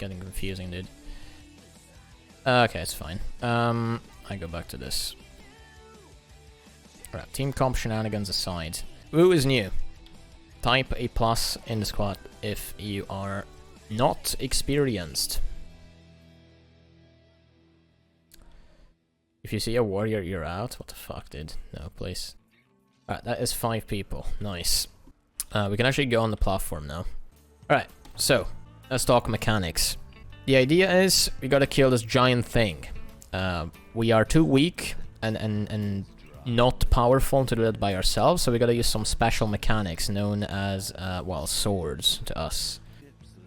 getting confusing, dude. Okay, it's fine. I go back to this. Alright, team comp shenanigans aside. Woo is new. Type a plus in the squad if you are not experienced. If you see a warrior, you're out. What the fuck, dude? No, please. Alright, that is 5 people. Nice. We can actually go on the platform now. Alright, so, let's talk mechanics. The idea is, we gotta kill this giant thing. We are too weak and not powerful to do that by ourselves, so we gotta use some special mechanics known as, well, swords to us.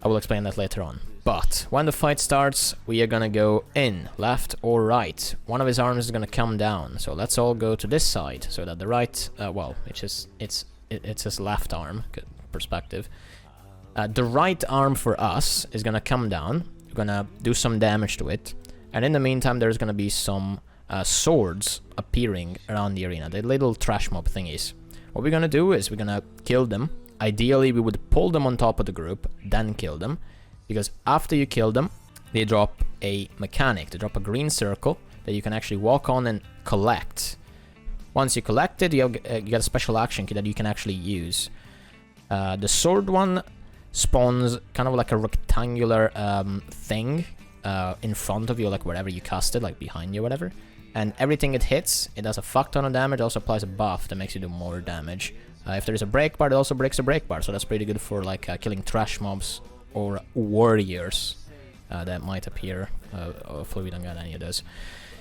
I will explain that later on. But when the fight starts, we are gonna go in, left or right. One of his arms is gonna come down, so let's all go to this side, so that the right, well, it's his left arm, good perspective. The right arm for us is gonna come down. We're gonna do some damage to it, and in the meantime, there's gonna be some swords appearing around the arena, the little trash mob thingies. What we're gonna do is we're gonna kill them. Ideally, we would pull them on top of the group, then kill them. Because after you kill them, they drop a mechanic. They drop a green circle that you can actually walk on and collect. Once you collect it, you get a special action key that you can actually use. The sword one spawns kind of like a rectangular thing in front of you, like wherever you cast it, like behind you, whatever. And everything it hits, it does a fuck ton of damage. It also applies a buff that makes you do more damage. If there is a break bar, it also breaks a break bar, so that's pretty good for like killing trash mobs or warriors that might appear. Hopefully we don't get any of those.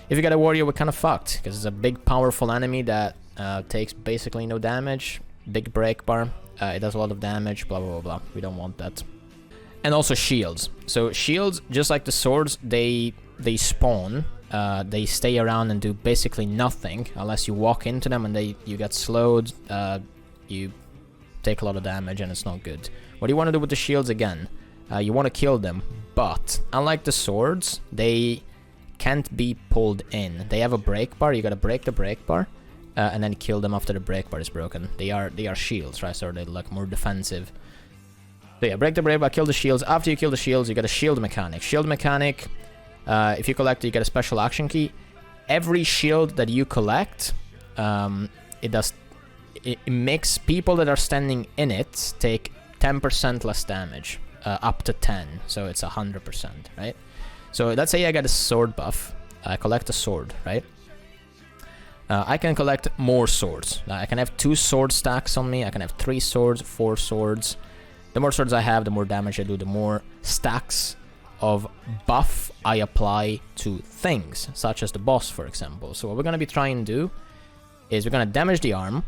If you get a warrior, we're kind of fucked, because it's a big powerful enemy that takes basically no damage. Big break bar, it does a lot of damage, blah blah blah blah. We don't want that. And also shields. So shields, just like the swords, they spawn. They stay around and do basically nothing unless you walk into them and you get slowed. You take a lot of damage and it's not good. What do you want to do with the shields again? You want to kill them, but unlike the swords, they can't be pulled in. They have a break bar. You gotta break the break bar, and then kill them after the break bar is broken. They are shields, right? So they're like more defensive. So yeah, break the break bar, kill the shields. After you kill the shields, you get a shield mechanic. Shield mechanic. If you collect it, you get a special action key. Every shield that you collect, it makes people that are standing in it take 10% less damage, up to 10, so it's 100%, right? So let's say I get a sword buff, I collect a sword, right? I can collect more swords. I can have 2 sword stacks on me, I can have 3 swords, 4 swords. The more swords I have, the more damage I do, the more stacks of buff I apply to things, such as the boss, for example. So what we're going to be trying to do is we're going to damage the arm.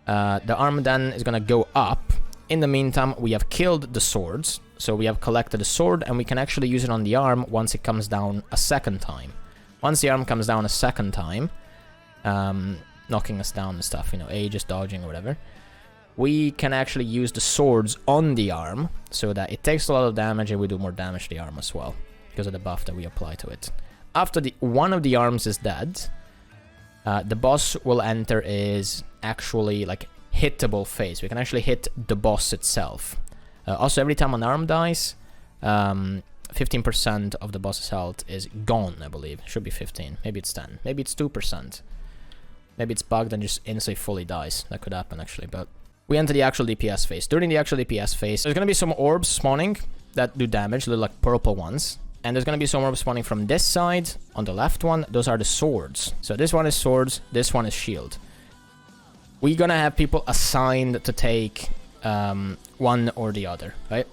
The arm then is going to go up. In the meantime, we have killed the swords, so we have collected the sword, and we can actually use it on the arm once it comes down a second time. Once the arm comes down a second time, knocking us down and stuff, you know, Aegis dodging or whatever, we can actually use the swords on the arm, so that it takes a lot of damage and we do more damage to the arm as well, because of the buff that we apply to it. After one of the arms is dead, the boss will enter is actually like hittable phase. We can actually hit the boss itself. Also, every time an arm dies, 15% of the boss's health is gone, I believe. Should be 15. Maybe it's 10. Maybe it's 2%. Maybe it's bugged and just instantly fully dies. That could happen, actually, but we enter the actual DPS phase. During the actual DPS phase, there's gonna be some orbs spawning that do damage, little like purple ones. And there's gonna be some orbs spawning from this side, on the left one. Those are the swords. So this one is swords, this one is shield. We're gonna have people assigned to take one or the other, right?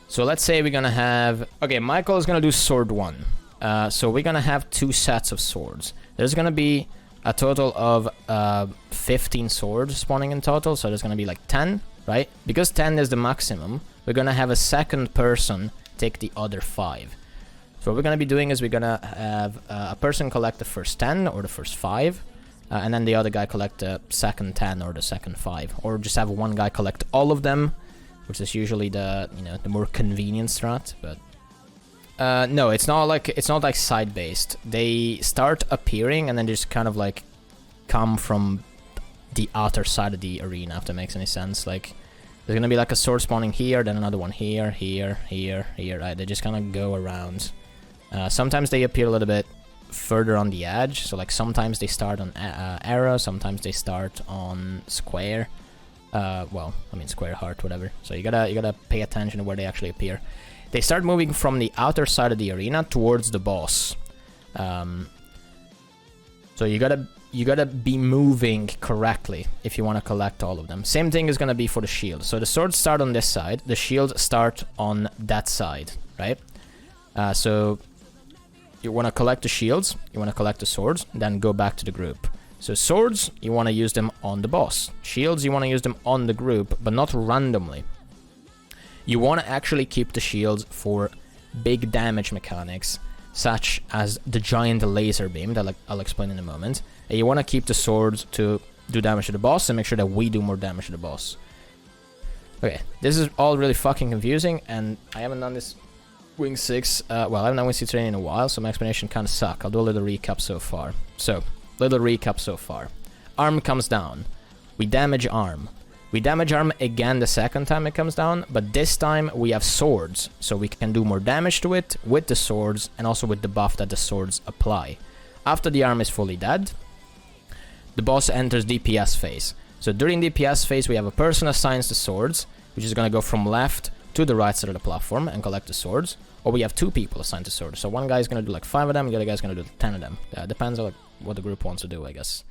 So let's say we're gonna have... Okay, Michael is gonna do sword 1. So we're gonna have 2 sets of swords. There's gonna be a total of 15 swords spawning in total, so there's gonna be like 10, right? Because 10 is the maximum, we're gonna have a second person take the other 5. So what we're gonna be doing is we're gonna have a person collect the first 10 or the first 5, and then the other guy collect the second 10 or the second 5, or just have one guy collect all of them, which is usually the, you know, the more convenient strat. But no, it's not like side based. They start appearing and then just kind of like come from the outer side of the arena, if that makes any sense. Like There's gonna be like a sword spawning here, then another one here, here, here, here, right? They just kind of go around. Sometimes they appear a little bit further on the edge, so like sometimes they start on arrow, sometimes they start on square. Well, I mean square, heart, whatever. So you gotta pay attention to where they actually appear. They start moving from the outer side of the arena towards the boss. So you gotta be moving correctly if you want to collect all of them. Same thing is gonna be for the shield. So the swords start on this side, the shields start on that side, right? So you want to collect the shields, you want to collect the swords, then go back to the group. So swords, you want to use them on the boss. Shields, you want to use them on the group, but not randomly. You want to actually keep the shields for big damage mechanics, such as the giant laser beam that I'll explain in a moment. And you want to keep the swords to do damage to the boss and make sure that we do more damage to the boss. Okay, this is all really fucking confusing, and I haven't done this Wing 6, well, I haven't done Wing 6 training in a while, so my explanation kind of suck. I'll do a little recap so far. So, little recap so far. Arm comes down. We damage arm. We damage arm again the second time it comes down, but this time we have swords, so we can do more damage to it with the swords and also with the buff that the swords apply. After the arm is fully dead, the boss enters DPS phase. So during DPS phase, we have a person assigns the swords, which is going to go from left to the right side of the platform and collect the swords, or we have 2 people assigned to swords. So one guy is going to do like 5 of them, the other guy is going to do 10 of them. Depends on like, what the group wants to do, I guess.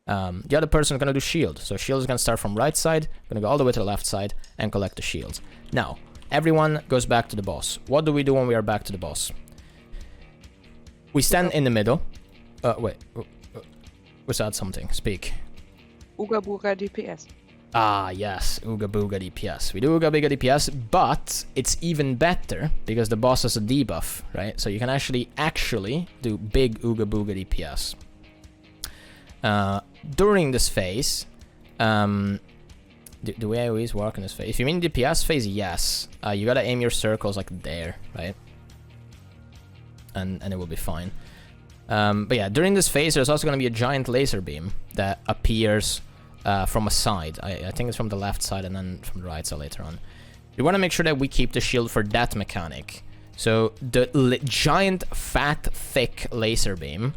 The other person is going to do shield. So shield is going to start from right side, going to go all the way to the left side and collect the shields. Now, everyone goes back to the boss. What do we do when we are back to the boss? We stand in the middle. Wait. Was that something? Speak. Ooga booga DPS. Ah, yes, Ooga Booga DPS. We do Ooga Booga DPS, but it's even better because the boss has a debuff, right? So you can actually do big Ooga Booga DPS. During this phase, do we always work in this phase? If you mean DPS phase, yes. You gotta aim your circles like there, right? And it will be fine. But yeah, during this phase, there's also gonna be a giant laser beam that appears from a side. I think it's from the left side and then from the right side later on. We want to make sure that we keep the shield for that mechanic. So the giant, fat, thick laser beam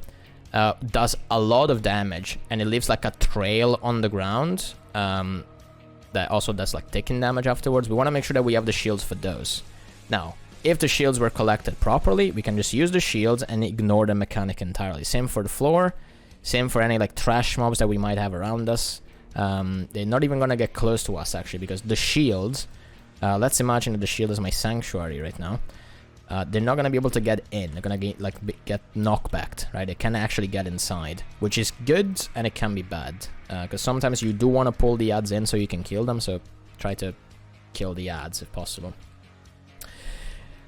does a lot of damage, and it leaves like a trail on the ground that also does like ticking damage afterwards. We want to make sure that we have the shields for those. Now, if the shields were collected properly, we can just use the shields and ignore the mechanic entirely. Same for the floor, same for any like trash mobs that we might have around us. They're not even gonna get close to us actually, because the shield, let's imagine that the shield is my sanctuary right now. They're not gonna be able to get in. They're gonna get knockbacked, right? They can actually get inside, which is good and it can be bad, because sometimes you do want to pull the ads in so you can kill them. So try to kill the ads if possible.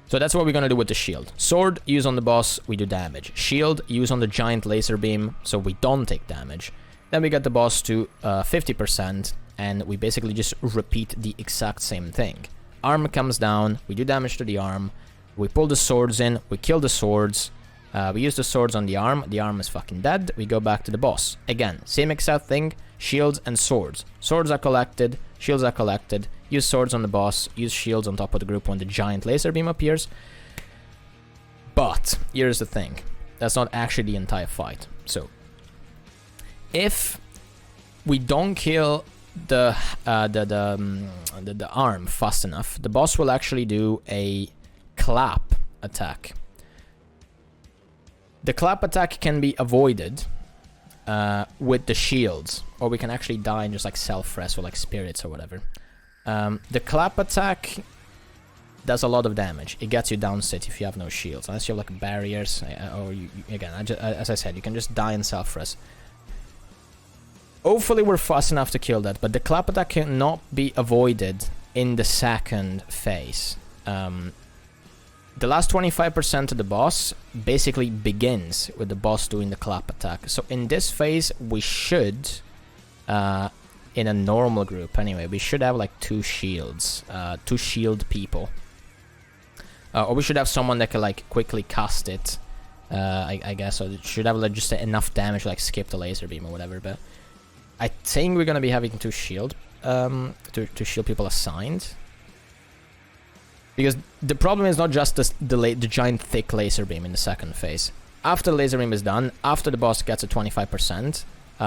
So that's what we're gonna do with the shield. Sword, use on the boss, we do damage. Shield, use on the giant laser beam, so we don't take damage. Then we get the boss to 50%, and we basically just repeat the exact same thing. Arm comes down, we do damage to the arm, we pull the swords in, we kill the swords, we use the swords on the arm is fucking dead, we go back to the boss. Again, same exact thing, shields and swords. Swords are collected, shields are collected, use swords on the boss, use shields on top of the group when the giant laser beam appears. But, here's the thing, that's not actually the entire fight. So, if we don't kill the arm fast enough, the boss will actually do a clap attack. The clap attack can be avoided with the shields, or we can actually die and just like self-res or like spirits or whatever. The clap attack does a lot of damage. It gets you down sit if you have no shields, unless you have like barriers, or as I said, you can just die and self-res. Hopefully we're fast enough to kill that, but the clap attack cannot be avoided in the second phase. The last 25% of the boss basically begins with the boss doing the clap attack. So in this phase, we should, in a normal group anyway, we should have like 2 shields, 2 shield people. Or we should have someone that can like quickly cast it, I guess, or it should have like just enough damage to like skip the laser beam or whatever, but I think we're gonna be having 2 shield to shield people assigned. Because the problem is not just the giant thick laser beam in the second phase. After the laser beam is done, after the boss gets a 25%,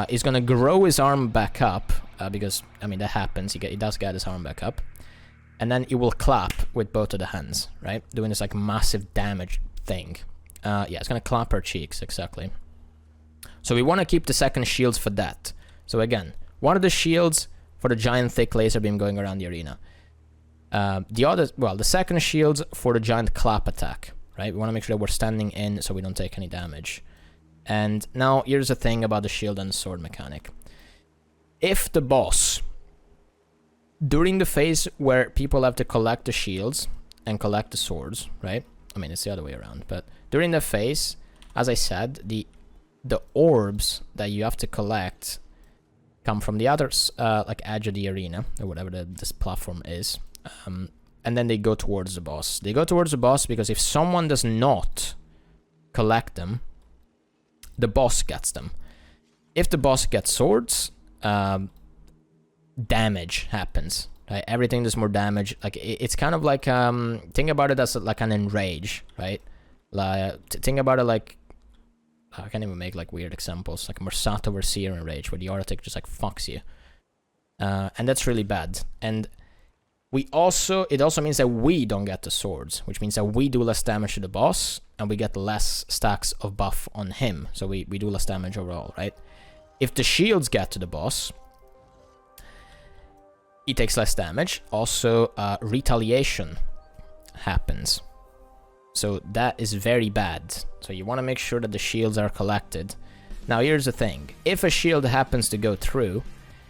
he's gonna grow his arm back up, because, I mean, that happens, he does get his arm back up. And then he will clap with both of the hands, right? Doing this, like, massive damage thing. Yeah, it's gonna clap her cheeks, exactly. So we want to keep the second shields for that. So again, one of the shields for the giant thick laser beam going around the arena. The second shields for the giant clap attack, right? We want to make sure that we're standing in so we don't take any damage. And now here's the thing about the shield and the sword mechanic. If the boss, during the phase where people have to collect the shields and collect the swords, right? I mean, it's the other way around, but during the phase, as I said, the orbs that you have to collect come from the other like edge of the arena, or whatever this platform is. And then they go towards the boss. They go towards the boss because if someone does not collect them, the boss gets them. If the boss gets swords, damage happens. Right? Everything does more damage. Like it's kind of like think about it as like an enrage, right? Like think about it like I can't even make like weird examples, like Mursato Overseer enrage, where the Arctic just like fucks you, and that's really bad. And it also means that we don't get the swords, which means that we do less damage to the boss, and we get less stacks of buff on him, so we do less damage overall, right? If the shields get to the boss, he takes less damage. Also, retaliation happens. So that is very bad. So you want to make sure that the shields are collected. Now here's the thing. If a shield happens to go through,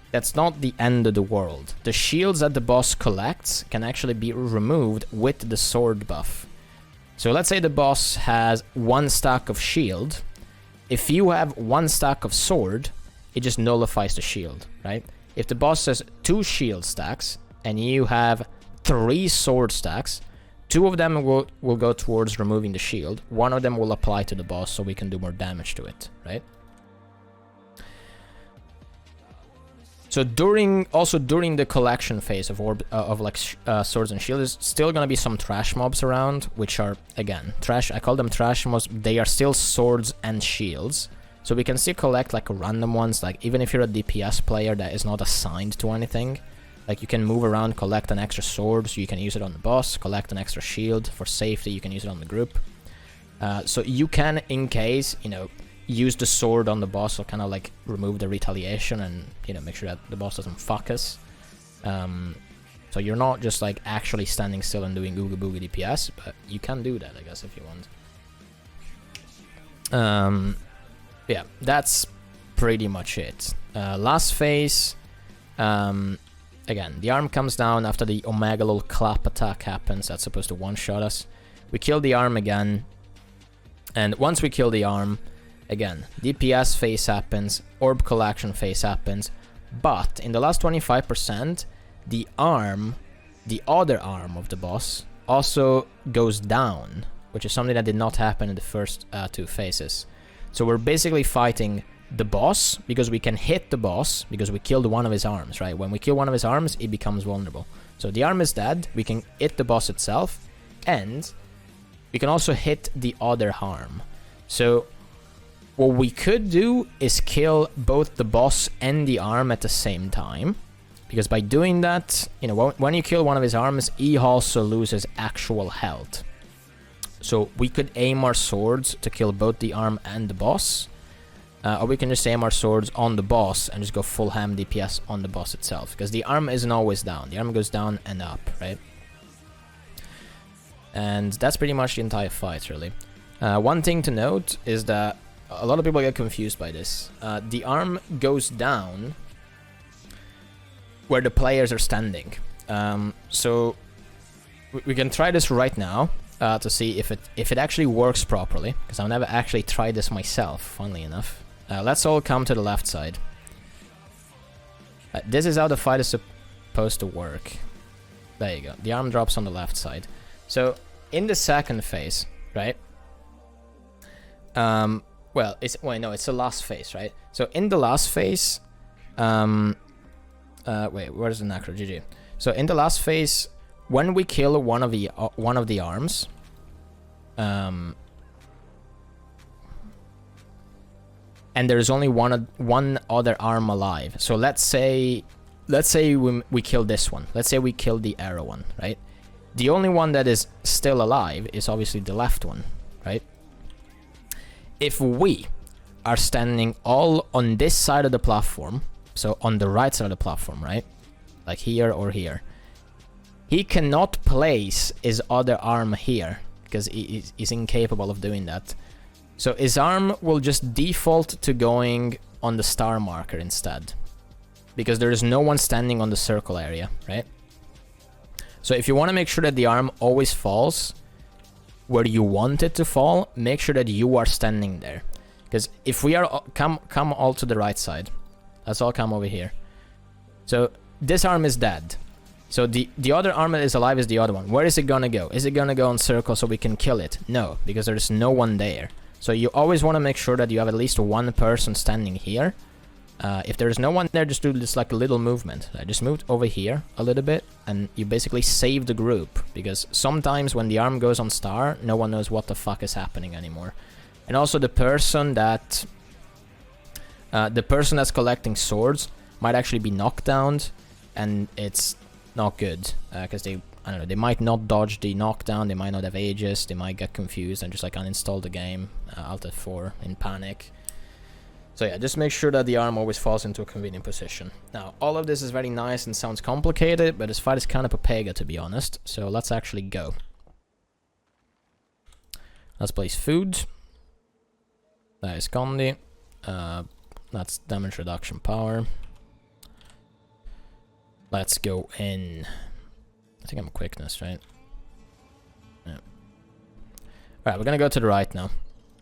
that's not the end of the world. The shields that the boss collects can actually be removed with the sword buff. So let's say the boss has 1 stack of shield. If you have 1 stack of sword, it just nullifies the shield, right? If the boss has 2 shield stacks and you have 3 sword stacks, 2 of them will go towards removing the shield. 1 of them will apply to the boss so we can do more damage to it, right? So during the collection phase of swords and shields, there's still gonna be some trash mobs around, which are, again, trash. I call them trash mobs. They are still swords and shields. So we can still collect like random ones, like even if you're a DPS player that is not assigned to anything, like you can move around, collect an extra sword, so you can use it on the boss, collect an extra shield for safety, you can use it on the group. So you can, in case, use the sword on the boss, or kind of like remove the retaliation and, make sure that the boss doesn't fuck us. So you're not just like actually standing still and doing Ooga Booga DPS, but you can do that, I guess, if you want. Yeah, that's pretty much it. Last phase, again, the arm comes down after the Omega little clap attack happens. That's supposed to one-shot us. We kill the arm again, and once we kill the arm, again, DPS phase happens, orb collection phase happens, but in the last 25%, the other arm of the boss, also goes down, which is something that did not happen in the first 2 phases. So we're basically fighting the boss, because we can hit the boss, because we killed one of his arms, right? When we kill one of his arms, he becomes vulnerable. So the arm is dead, we can hit the boss itself, and we can also hit the other arm. So what we could do is kill both the boss and the arm at the same time, because by doing that, when you kill one of his arms, he also loses actual health. So we could aim our swords to kill both the arm and the boss, or we can just aim our swords on the boss and just go full ham DPS on the boss itself, because the arm isn't always down. The arm goes down and up, right? And that's pretty much the entire fight, really. One thing to note is that a lot of people get confused by this. The arm goes down where the players are standing. So we can try this right now to see if it actually works properly, because I've never actually tried this myself, funnily enough. Let's all come to the left side. This is how the fight is supposed to work. There you go. The arm drops on the left side. So in the second phase, right? Well, it's the last phase, right? So in the last phase, Wait, where's the Necro? GG. So in the last phase, when we kill one of the arms, and there's only one other arm alive. So let's say we kill this one. Let's say we kill the arrow one, right? The only one that is still alive is obviously the left one, right? If we are standing all on this side of the platform, so on the right side of the platform, right? Like here or here. He cannot place his other arm here because he's incapable of doing that. So his arm will just default to going on the star marker instead. Because there is no one standing on the circle area, right? So if you want to make sure that the arm always falls where you want it to fall, make sure that you are standing there. Because if we are... Come all to the right side. Let's all come over here. So this arm is dead. So the other arm that is alive is the other one. Where is it gonna go? Is it gonna go on circle so we can kill it? No, because there's no one there. So you always want to make sure that you have at least one person standing here. If there's no one there, just do this like a little movement. I just moved over here a little bit, and you basically save the group. Because sometimes when the arm goes on star, no one knows what the fuck is happening anymore. And also the person that's collecting swords might actually be knocked down, and it's not good because I don't know, they might not dodge the knockdown, they might not have Aegis, they might get confused and just like uninstall the game, Alt F4 in panic. So yeah, just make sure that the arm always falls into a convenient position. Now, all of this is very nice and sounds complicated, but this fight is kind of a pega to be honest, so let's actually go. Let's place food. That is Condi. That's damage reduction power. Let's go in. I think I'm quickness, right? Yeah. Alright, we're gonna go to the right now.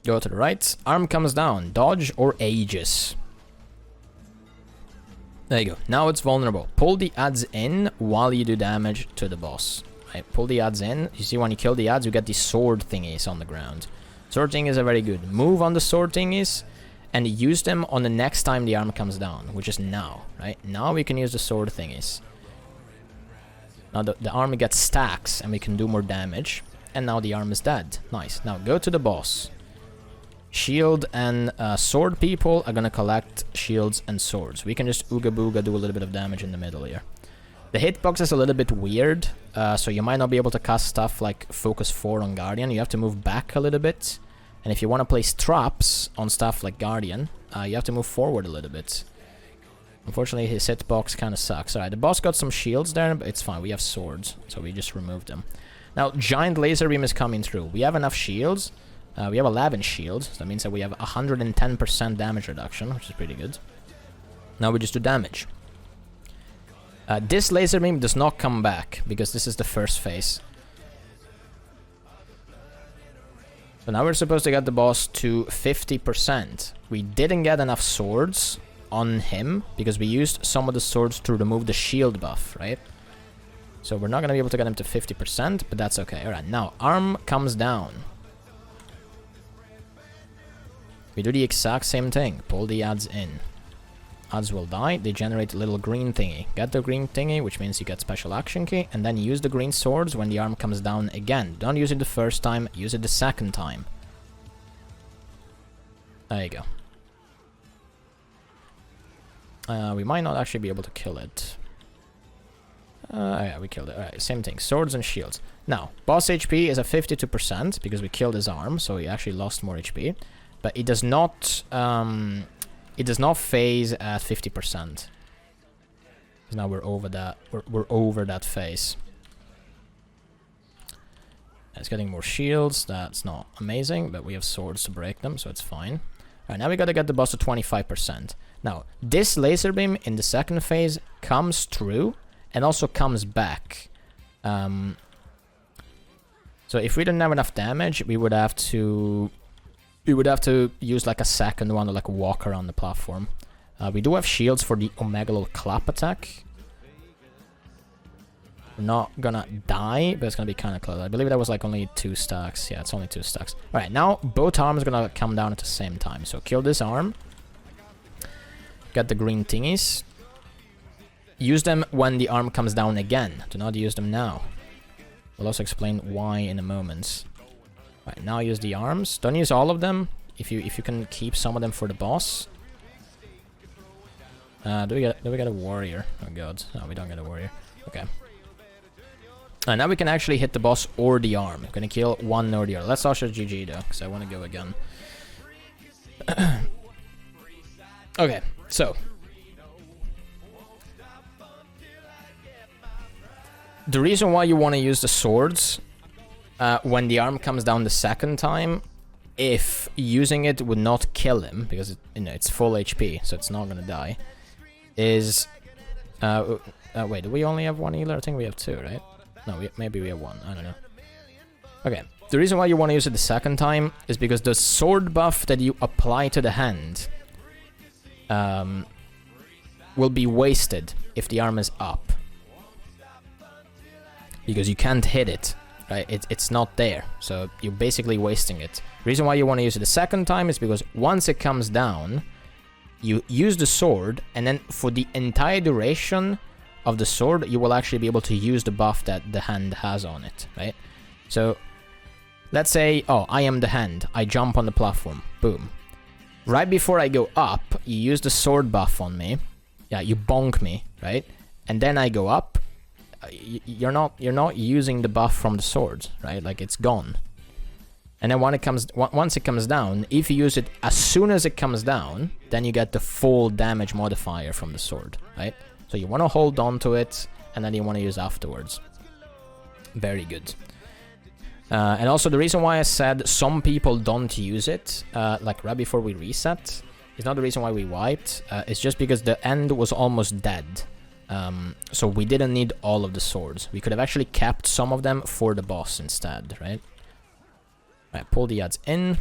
Go to the right. Arm comes down. Dodge or Aegis. There you go. Now it's vulnerable. Pull the adds in while you do damage to the boss. Right, pull the adds in. You see when you kill the adds, you get these sword thingies on the ground. Sword thingies are very good. Move on the sword thingies and use them on the next time the arm comes down, which is now, right? Now we can use the sword thingies. Now the arm gets stacks and we can do more damage. And now the arm is dead. Nice. Now go to the boss. Shield and sword people are gonna collect shields and swords. We can just ooga booga do a little bit of damage in the middle here. The hitbox is a little bit weird, so you might not be able to cast stuff like Focus 4 on Guardian. You have to move back a little bit. And if you want to place traps on stuff like Guardian, you have to move forward a little bit. Unfortunately, his hitbox kind of sucks. Alright, the boss got some shields there, but it's fine. We have swords, so we just removed them. Now, Giant Laser Beam is coming through. We have enough shields. We have 11 shields, so that means that we have 110% damage reduction, which is pretty good. Now we just do damage. This Laser Beam does not come back, because this is the first phase. So now we're supposed to get the boss to 50%. We didn't get enough swords on him, because we used some of the swords to remove the shield buff, right? So we're not going to be able to get him to 50%, but that's okay. Alright, now arm comes down. We do the exact same thing. Pull the adds in. Adds will die. They generate a little green thingy. Get the green thingy, which means you get special action key, and then use the green swords when the arm comes down again. Don't use it the first time, use it the second time. There you go. We might not actually be able to kill it. Yeah, we killed it. Alright, same thing. Swords and shields. Now, boss HP is at 52% because we killed his arm, so he actually lost more HP. But it does not phase at 50%. Because now we're over that. We're over that phase. It's getting more shields. That's not amazing, but we have swords to break them, so it's fine. Alright, now we gotta get the boss to 25%. Now, this laser beam in the second phase comes through and also comes back. So if we didn't have enough damage, we would have to use like a second one to like walk around the platform. We do have shields for the Omegalol clap attack. We're not gonna die, but it's gonna be kind of close. I believe that was like only 2 stacks. Yeah, it's only 2 stacks. Alright, now both arms are gonna come down at the same time. So kill this arm. Get the green thingies. use them when the arm comes down again. Do not use them now. We'll also explain why in a moment. Right, now use the arms. Don't use all of them. If you can keep some of them for the boss. Do we get a warrior? Oh god, no, we don't get a warrior. Okay. Now we can actually hit the boss or the arm. We're gonna kill one or the other. Let's also GG though, because I want to go again. Okay, so the reason why you want to use the swords when the arm comes down the second time, if using it would not kill him, because it's full HP, so it's not gonna die, is... wait, do we only have one healer? I think we have two, right? No, maybe we have one, I don't know. Okay, the reason why you want to use it the second time is because the sword buff that you apply to the hand will be wasted if the arm is up. Because you can't hit it, right? It's not there, so you're basically wasting it. The reason why you want to use it the second time is because once it comes down, you use the sword, and then for the entire duration of the sword, you will actually be able to use the buff that the hand has on it, right? So, let's say, oh, I am the hand. I jump on the platform. Boom. Right before I go up, you use the sword buff on me. Yeah, you bonk me, right? And then I go up. You're not using the buff from the sword, right? Like, it's gone. And then when once it comes down, if you use it as soon as it comes down, then you get the full damage modifier from the sword, right? So you want to hold on to it, and then you want to use afterwards. Very good. And also the reason why I said some people don't use it, like right before we reset, is not the reason why we wiped. It's just because the end was almost dead. So we didn't need all of the swords. We could have actually kept some of them for the boss instead, right? Right, pull the ads in.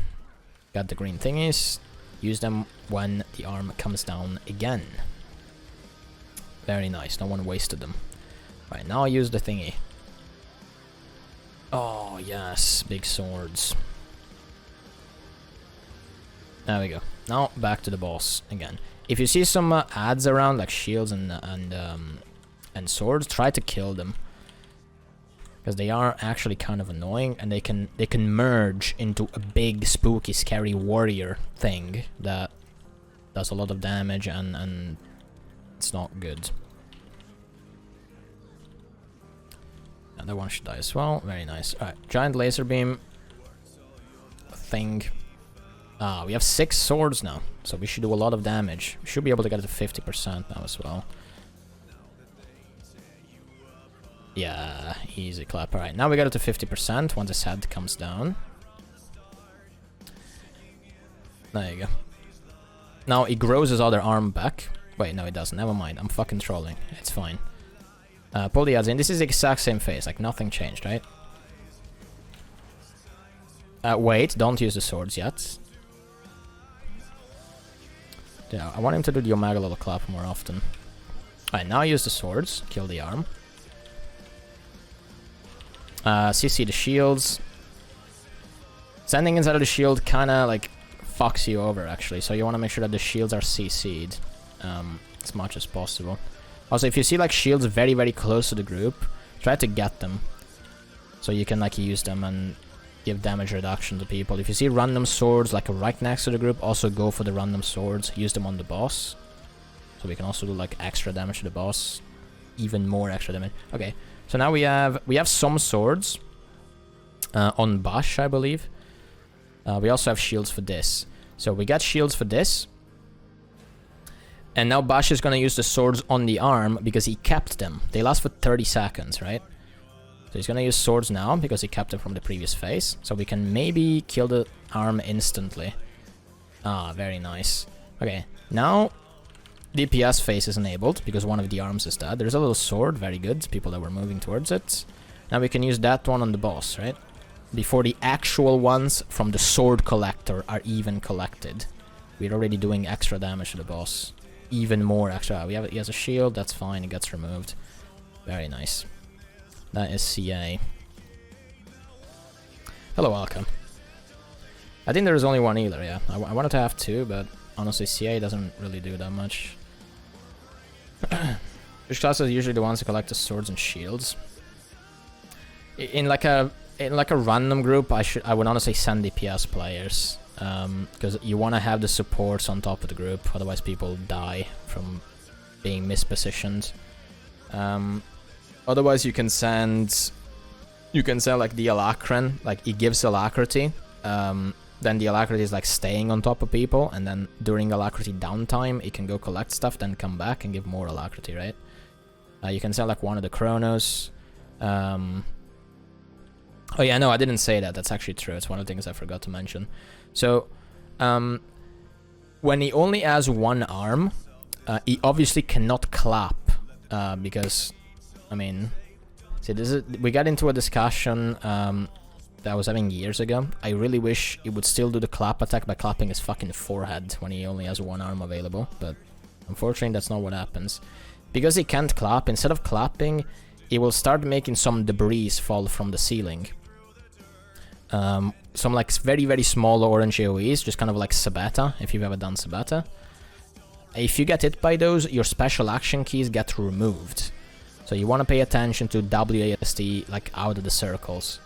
Got the green thingies. Use them when the arm comes down again. Very nice, no one wasted them. Right, now I use the thingy. Oh, yes, big swords. There we go. Now, back to the boss again. If you see some ads around, like shields and swords, try to kill them. Because they are actually kind of annoying, and they can merge into a big, spooky, scary warrior thing that does a lot of damage, and it's not good. And that one should die as well. Very nice. Alright, giant laser beam thing. We have 6 swords now, so we should do a lot of damage. We should be able to get it to 50% now as well. Yeah, easy clap. Alright, now we got it to 50% once his head comes down. There you go. Now he grows his other arm back. Wait, no, it doesn't. Never mind. I'm fucking trolling. It's fine. Pull the ads in. This is the exact same phase. Like, nothing changed, right? Wait. Don't use the swords yet. Yeah, I want him to do the Omega little clap more often. Alright, now use the swords. Kill the arm. CC the shields. Sending inside of the shield kinda, like, fucks you over, actually. So you want to make sure that the shields are CC'd as much as possible. Also, if you see, like, shields very, very close to the group, try to get them. So you can, like, use them and give damage reduction to people. If you see random swords, like, right next to the group, also go for the random swords. Use them on the boss. So we can also do, like, extra damage to the boss. Even more extra damage. Okay, so now we have some swords. On Bash, I believe. We also have shields for this. So we got shields for this. And now Bash is going to use the swords on the arm because he kept them. They last for 30 seconds, right? So he's going to use swords now because he kept them from the previous phase. So we can maybe kill the arm instantly. Ah, very nice. Okay, now DPS phase is enabled because one of the arms is dead. There's a little sword, very good. People that were moving towards it. Now we can use that one on the boss, right? Before the actual ones from the sword collector are even collected. We're already doing extra damage to the boss. Even more extra. He has a shield, that's fine, it gets removed. Very nice. That is CA. Hello, welcome. I think there is only one healer, yeah. I wanted to have 2, but honestly CA doesn't really do that much. Which classes are usually the ones that collect the swords and shields? In like a random group, I would honestly send DPS players, because you want to have the supports on top of the group, otherwise people die from being mispositioned. Otherwise you can send like the Alacran, like it gives alacrity. Then the alacrity is like staying on top of people, and then during alacrity downtime it can go collect stuff, then come back and give more alacrity, right? You can sell like one of the Chronos. Oh yeah, no, I didn't say that. That's actually true. It's one of the things I forgot to mention. So, when he only has one arm, he obviously cannot clap, because, I mean, see, we got into a discussion that I was having years ago. I really wish he would still do the clap attack by clapping his fucking forehead when he only has one arm available, but unfortunately that's not what happens. Because he can't clap, instead of clapping, he will start making some debris fall from the ceiling. Some like very, very small orange AoEs, just kind of like Sabata, if you've ever done Sabata. If you get hit by those, your special action keys get removed. So you want to pay attention to WASD like out of the circles.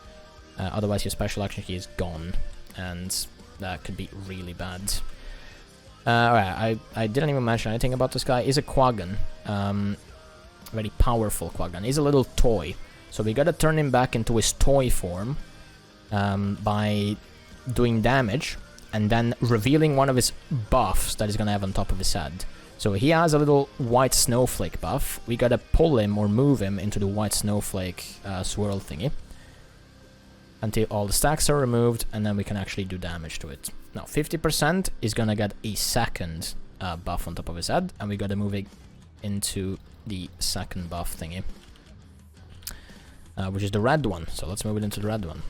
Otherwise your special action key is gone, and that could be really bad. Alright, I didn't even mention anything about this guy. He's a Quaggan. Very powerful Quaggan. He's a little toy. So we gotta turn him back into his toy form by doing damage and then revealing one of his buffs that he's gonna have on top of his head. So he has a little white snowflake buff. We gotta pull him or move him into the white snowflake swirl thingy until all the stacks are removed, and then we can actually do damage to it. Now 50% is gonna get a second buff on top of his head, and we gotta move it into the second buff thingy, which is the red one. So let's move it into the red one.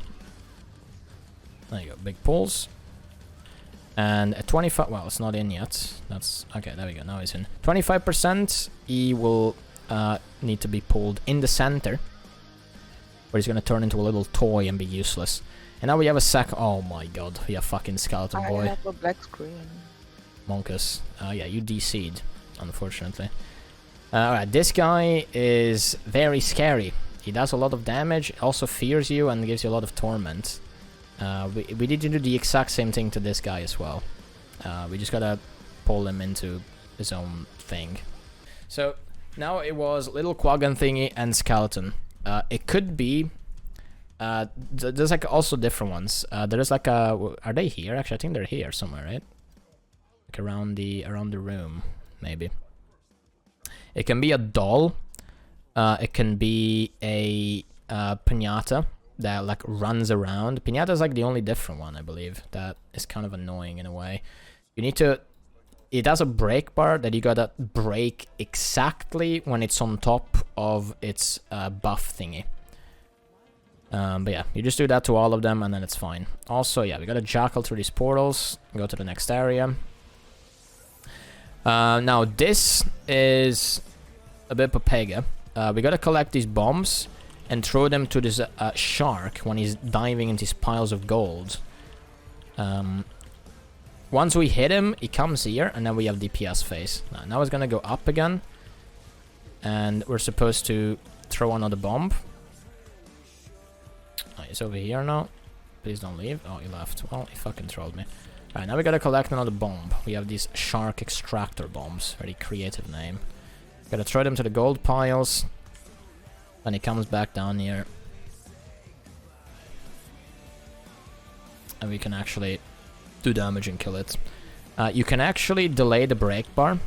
There you go, big pulls. And at 25, well, it's not in yet. That's okay. There we go. Now he's in. 25%. He will need to be pulled in the center, where he's gonna turn into a little toy and be useless. And now we have a oh my god, we have fucking Skeleton Boy. I have a black screen. Monkus. Yeah, you DC'd, unfortunately. Alright, this guy is very scary. He does a lot of damage, also fears you, and gives you a lot of torment. We need to do the exact same thing to this guy as well. We just gotta pull him into his own thing. So, now it was Little Quaggan Thingy and Skeleton. It could be... there's like also different ones. There's like a... Are they here? Actually, I think they're here somewhere, right? Like around the room, maybe. It can be a doll. It can be a pinata that like runs around. Pinata is like the only different one, I believe. That is kind of annoying in a way. You need to... It has a break bar that you gotta break exactly when it's on top of its buff thingy. But yeah, you just do that to all of them and then it's fine. Also, yeah, we gotta jackal through these portals, go to the next area. Now this is a bit Papega. We gotta collect these bombs and throw them to this shark when he's diving into these piles of gold. Once we hit him, he comes here, and then we have DPS phase. Now it's gonna go up again, and we're supposed to throw another bomb. Oh, he's over here now. Please don't leave. Oh, he left. Well, he fucking trolled me. Alright, now we gotta collect another bomb. We have these shark extractor bombs. Very creative name. Gotta throw them to the gold piles. Then he comes back down here. And we can actually do damage and kill it. You can actually delay the break bar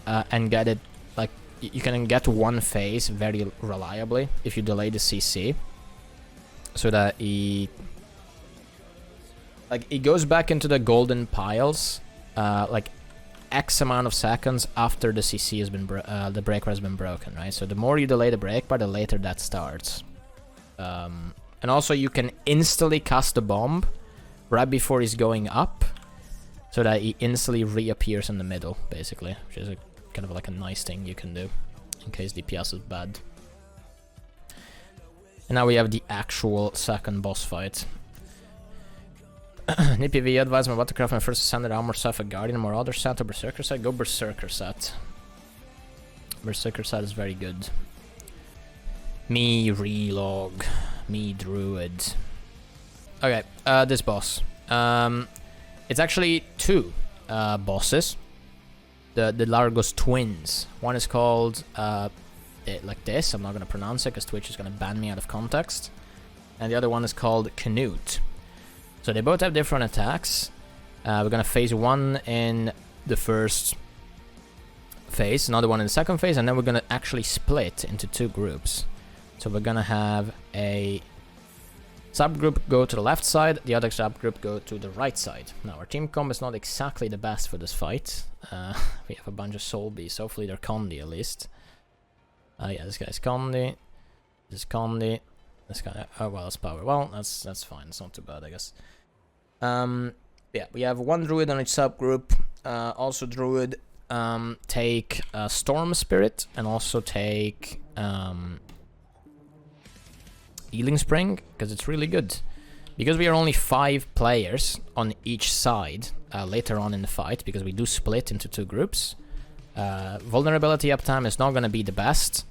and get it, like, you can get one phase very reliably if you delay the CC. So that he goes back into the golden piles like X amount of seconds after the CC has been the break bar has been broken, right? So the more you delay the break bar, the later that starts. And also you can instantly cast a bomb right before he's going up, so that he instantly reappears in the middle, basically, which is a kind of like a nice thing you can do in case DPS is bad. And now we have the actual second boss fight. Nippy V advised me about to craft my first ascended armor set for Guardian or other set or Berserker set. Go Berserker set. Berserker side is very good. Me relog. Me druid. Okay, this boss. It's actually two bosses. The Largos twins. One is called like this. I'm not gonna pronounce it because Twitch is gonna ban me out of context. And the other one is called Canute. So they both have different attacks. We're gonna phase one in the first phase, another one in the second phase, and then we're gonna actually split into two groups. So we're gonna have a subgroup go to the left side, the other subgroup go to the right side. Now our team comp is not exactly the best for this fight. We have a bunch of soul beasts. Hopefully they're Condi at least. Yeah, this guy's Condi. This is Condi. This guy. Oh well, it's power. Well, that's fine. It's not too bad, I guess. Yeah, we have one druid on each subgroup. Also druid take Storm Spirit and also take Healing Spring, because it's really good. Because we are only 5 players on each side later on in the fight, because we do split into 2 groups, vulnerability uptime is not going to be the best.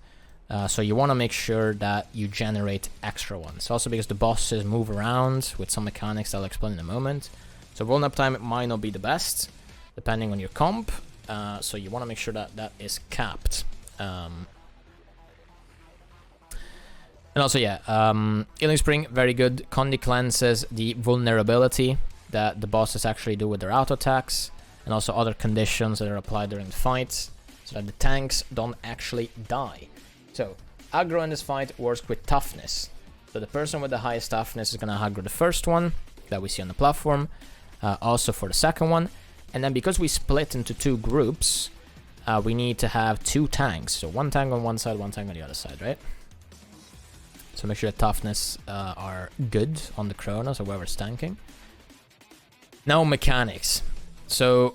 So you want to make sure that you generate extra ones. Also because the bosses move around with some mechanics that I'll explain in a moment. So vuln uptime might not be the best, depending on your comp. So you want to make sure that that is capped. And also, yeah, Healing Spring, very good. Condi cleanses the vulnerability that the bosses actually do with their auto attacks, and also other conditions that are applied during the fight, so that the tanks don't actually die. So, aggro in this fight works with toughness. So the person with the highest toughness is going to aggro the first one that we see on the platform, also for the second one. And then because we split into 2 groups, we need to have 2 tanks. So 1 tank on one side, 1 tank on the other side, right? So make sure the toughness are good on the Chronos or whoever's tanking. Now mechanics. So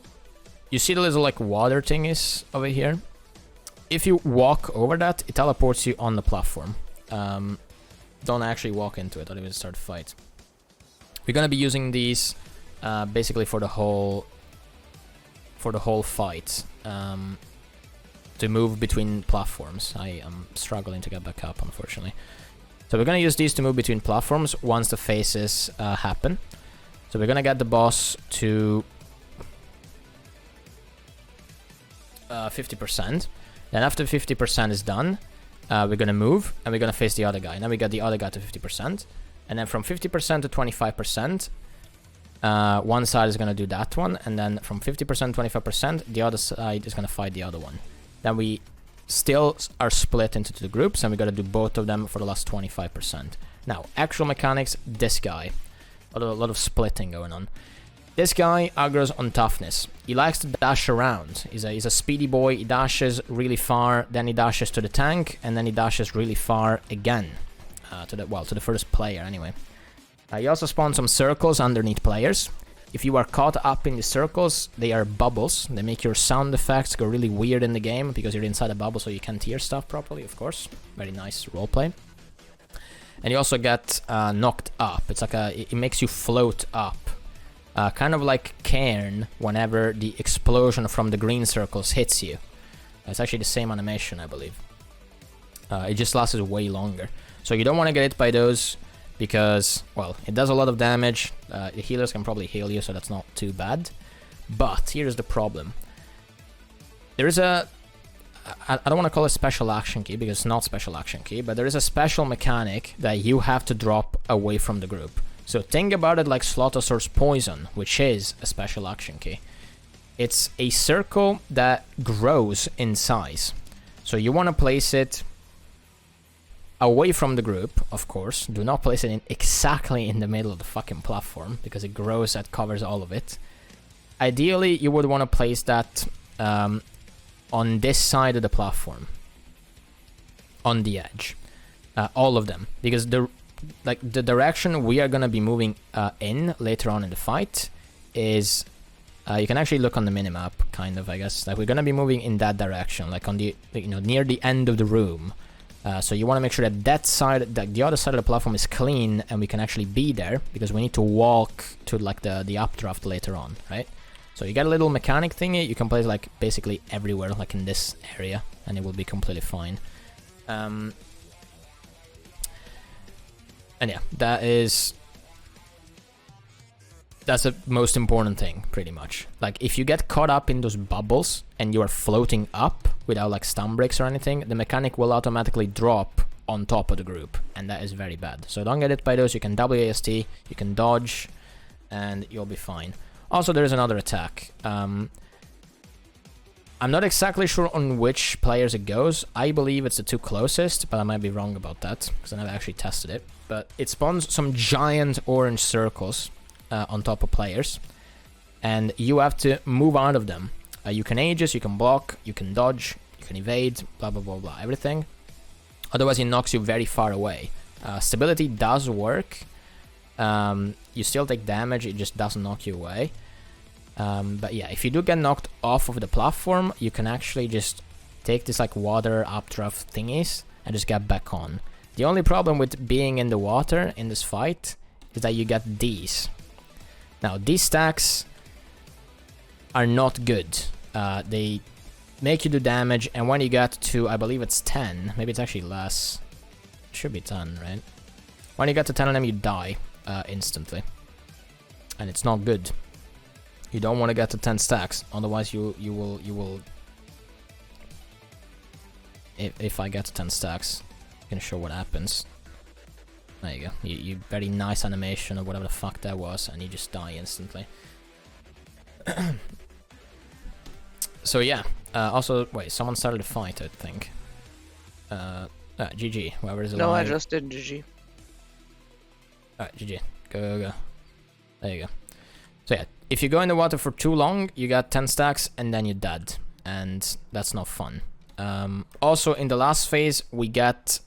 you see the little like water thing is over here. If you walk over that, it teleports you on the platform. Don't actually walk into it, otherwise start a fight. We're gonna be using these basically for the whole fight. To move between platforms. I am struggling to get back up, unfortunately. So we're gonna use these to move between platforms once the phases happen. So we're gonna get the boss to 50%. Then after 50% is done, we're gonna move and we're gonna face the other guy. Now we get the other guy to 50%. And then from 50% to 25%, one side is gonna do that one. And then from 50% to 25%, the other side is gonna fight the other one. Then we still are split into 2 groups, and we gotta do both of them for the last 25%. Now, actual mechanics, this guy. A lot of splitting going on. This guy aggro's on toughness. He likes to dash around. He's a speedy boy. He dashes really far, then he dashes to the tank, and then he dashes really far again. To the first player, anyway. He also spawns some circles underneath players. If you are caught up in the circles, they are bubbles. They make your sound effects go really weird in the game because you're inside a bubble, so you can't hear stuff properly, of course. Very nice roleplay. And you also get knocked up. It's like it makes you float up. Kind of like Cairn whenever the explosion from the green circles hits you. It's actually the same animation, I believe. It just lasts way longer. So you don't want to get hit by those, because, well, it does a lot of damage. The healers can probably heal you, so that's not too bad. But here's the problem. There is I don't want to call it special action key, because it's not special action key, but there is a special mechanic that you have to drop away from the group. So think about it like Slaughter's Poison, which is a special action key. It's a circle that grows in size. So you want to place it away from the group, of course. Do not place it exactly in the middle of the fucking platform, because it grows, that covers all of it. Ideally, you would want to place that on this side of the platform, on the edge, all of them, because the direction we are gonna be moving in later on in the fight is, you can actually look on the minimap, kind of, I guess. Like, we're gonna be moving in that direction, like on the, near the end of the room. So you want to make sure that side, the other side of the platform is clean, and we can actually be there, because we need to walk to like the updraft later on, right? So So you get a little mechanic thingy, you can place like basically everywhere, like in this area, and it will be completely fine. And yeah, that's the most important thing, pretty much. Like, if you get caught up in those bubbles and you are floating up without like stun breaks or anything, the mechanic will automatically drop on top of the group, and that is very bad. So don't get hit by those. You can WAST, you can dodge, and you'll be fine. Also, there is another attack. I'm not exactly sure on which players it goes. I believe it's the two closest, but I might be wrong about that, because I never actually tested it. But it spawns some giant orange circles on top of players, and you have to move out of them. You can Aegis, you can block, you can dodge, you can evade, blah blah blah blah, everything. Otherwise it knocks you very far away. Stability does work. You still take damage, it just doesn't knock you away. But yeah, if you do get knocked off of the platform, you can actually just take this like water updraft thingies and just get back on. The only problem with being in the water in this fight is that you get these. Now, these stacks are not good. They make you do damage, and when you get to, I believe it's 10, maybe it's actually less. It should be 10, right? When you get to 10 of them, you die instantly. And it's not good. You don't want to get to 10 stacks, otherwise you will... If I get to 10 stacks, I can show what happens. There you go. You very nice animation or whatever the fuck that was, and you just die instantly. So yeah. Also, wait, someone started a fight, I think. GG. Whoever is alive. No, I just did GG. Alright, GG. Go. There you go. So yeah, if you go in the water for too long, you got 10 stacks and then you're dead. And that's not fun. Also, in the last phase, we get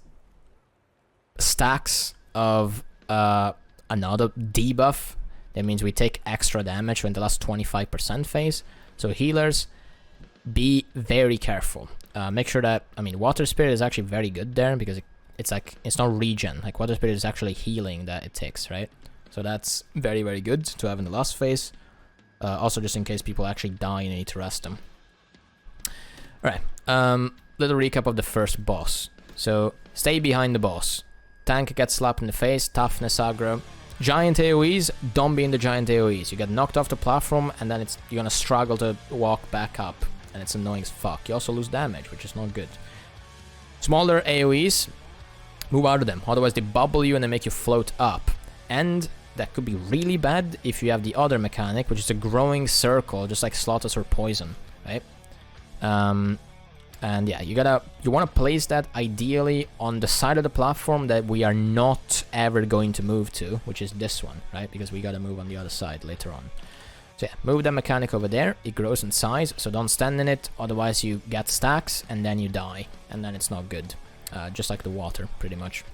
stacks of another debuff. That means we take extra damage in the last 25% phase. So healers, be very careful. Make sure that, I mean, Water Spirit is actually very good there because it's like, it's not regen. Like, Water Spirit is actually healing that it takes, right? So that's very, very good to have in the last phase. Also, just in case people actually die and you need to rest them. Alright, little recap of the first boss. So, stay behind the boss. Tank gets slapped in the face, toughness aggro. Giant AoEs, don't be in the giant AoEs. You get knocked off the platform and then you're gonna struggle to walk back up. And it's annoying as fuck. You also lose damage, which is not good. Smaller AoEs, move out of them. Otherwise they bubble you and they make you float up. And that could be really bad if you have the other mechanic, which is a growing circle, just like Slotus or Poison, right? And yeah, you want to place that ideally on the side of the platform that we are not ever going to move to, which is this one, right? Because we gotta move on the other side later on. So yeah, move the mechanic over there. It grows in size, so don't stand in it, otherwise you get stacks and then you die, and then it's not good. Just like the water, pretty much.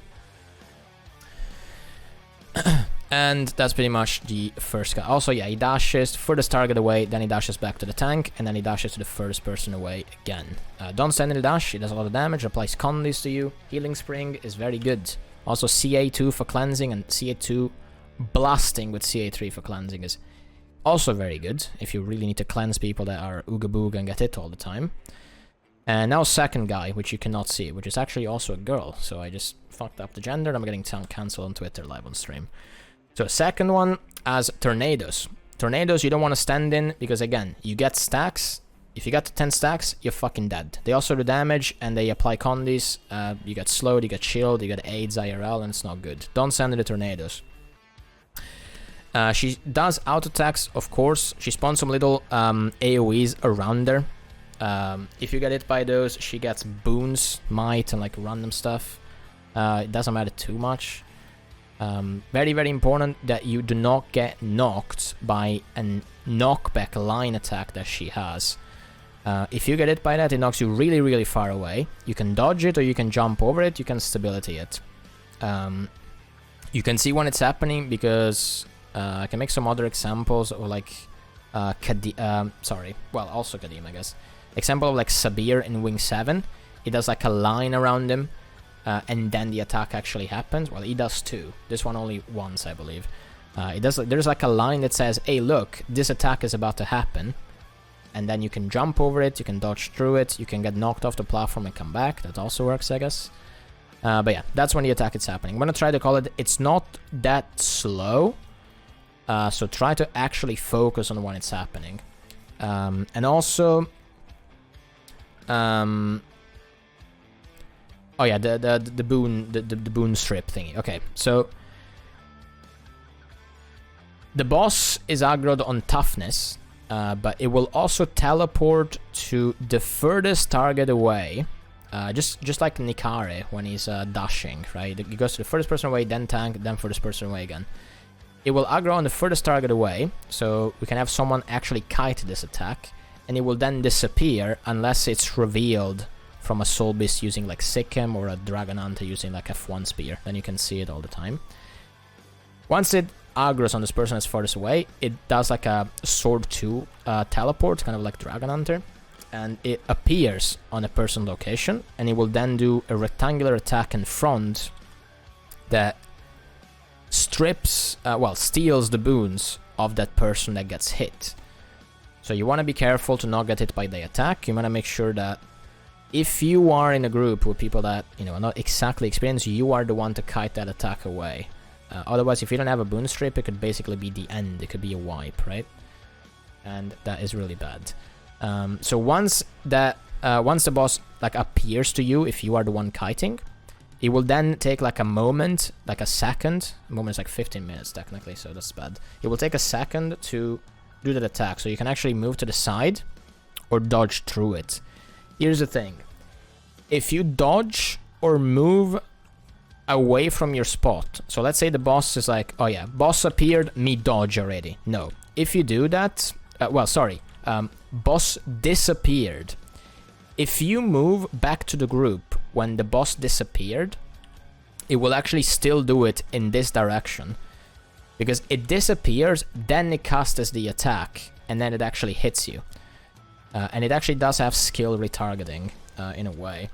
And that's pretty much the first guy. Also, yeah, he dashes furthest target away, then he dashes back to the tank, and then he dashes to the furthest person away again. Don't stand in the dash, it does a lot of damage, applies condies to you. Healing Spring is very good. Also, CA2 for cleansing, and CA2 blasting with CA3 for cleansing is also very good, if you really need to cleanse people that are ooga booga and get hit all the time. And now second guy, which you cannot see, which is actually also a girl, so I just fucked up the gender, and I'm getting cancelled on Twitter live on stream. So second one as Tornadoes. Tornadoes you don't want to stand in, because again, you get stacks. If you get to 10 stacks, you're fucking dead. They also do damage, and they apply condies. You get slowed, you get chilled, you get AIDS IRL, and it's not good. Don't send in the Tornadoes. She does auto attacks, of course. She spawns some little AoEs around her. If you get hit by those, she gets boons, might, and like random stuff. It doesn't matter too much. Very, very important that you do not get knocked by a knockback line attack that she has. If you get hit by that, it knocks you really, really far away. You can dodge it, or you can jump over it, you can stability it. You can see when it's happening, because I can make some other examples of like Qadim, also Qadim, I guess. Example of like Sabir in Wing 7. It does like a line around him, and then the attack actually happens. Well, he does too. This one only once, I believe. There's like a line that says, hey, look, this attack is about to happen. And then you can jump over it, you can dodge through it, you can get knocked off the platform and come back. That also works, I guess. But yeah, that's when the attack is happening. I'm going to try to call it. It's not that slow. So try to actually focus on when it's happening. And also... oh yeah, the boon strip thingy. Okay, so... The boss is aggroed on toughness, but it will also teleport to the furthest target away, just like Nikare when he's dashing, right? He goes to the furthest person away, then tank, then furthest person away again. It will aggro on the furthest target away, so we can have someone actually kite this attack, and it will then disappear unless it's revealed from a Soul Beast using like Sikkim or a Dragon Hunter using like F1 Spear. Then you can see it all the time. Once it aggros on this person that's farthest away, it does like a Sword 2 teleport, kind of like Dragon Hunter, and it appears on a person location, and it will then do a rectangular attack in front that strips, steals the boons of that person that gets hit. So you want to be careful to not get hit by the attack. You want to make sure that if you are in a group with people that, you know, are not exactly experienced, you are the one to kite that attack away. Otherwise, if you don't have a boon strip, it could basically be the end. It could be a wipe, right? And that is really bad. So once the boss like appears to you, if you are the one kiting, it will then take like a moment, like a second. A moment is like 15 minutes technically, so that's bad. It will take a second to do that attack, so you can actually move to the side or dodge through it. Here's the thing: if you dodge or move away from your spot, so let's say the boss is like, oh yeah, boss appeared, me dodge already. No, if you do that, boss disappeared. If you move back to the group when the boss disappeared, it will actually still do it in this direction, because it disappears, then it casts the attack, and then it actually hits you. And it actually does have skill retargeting in a way.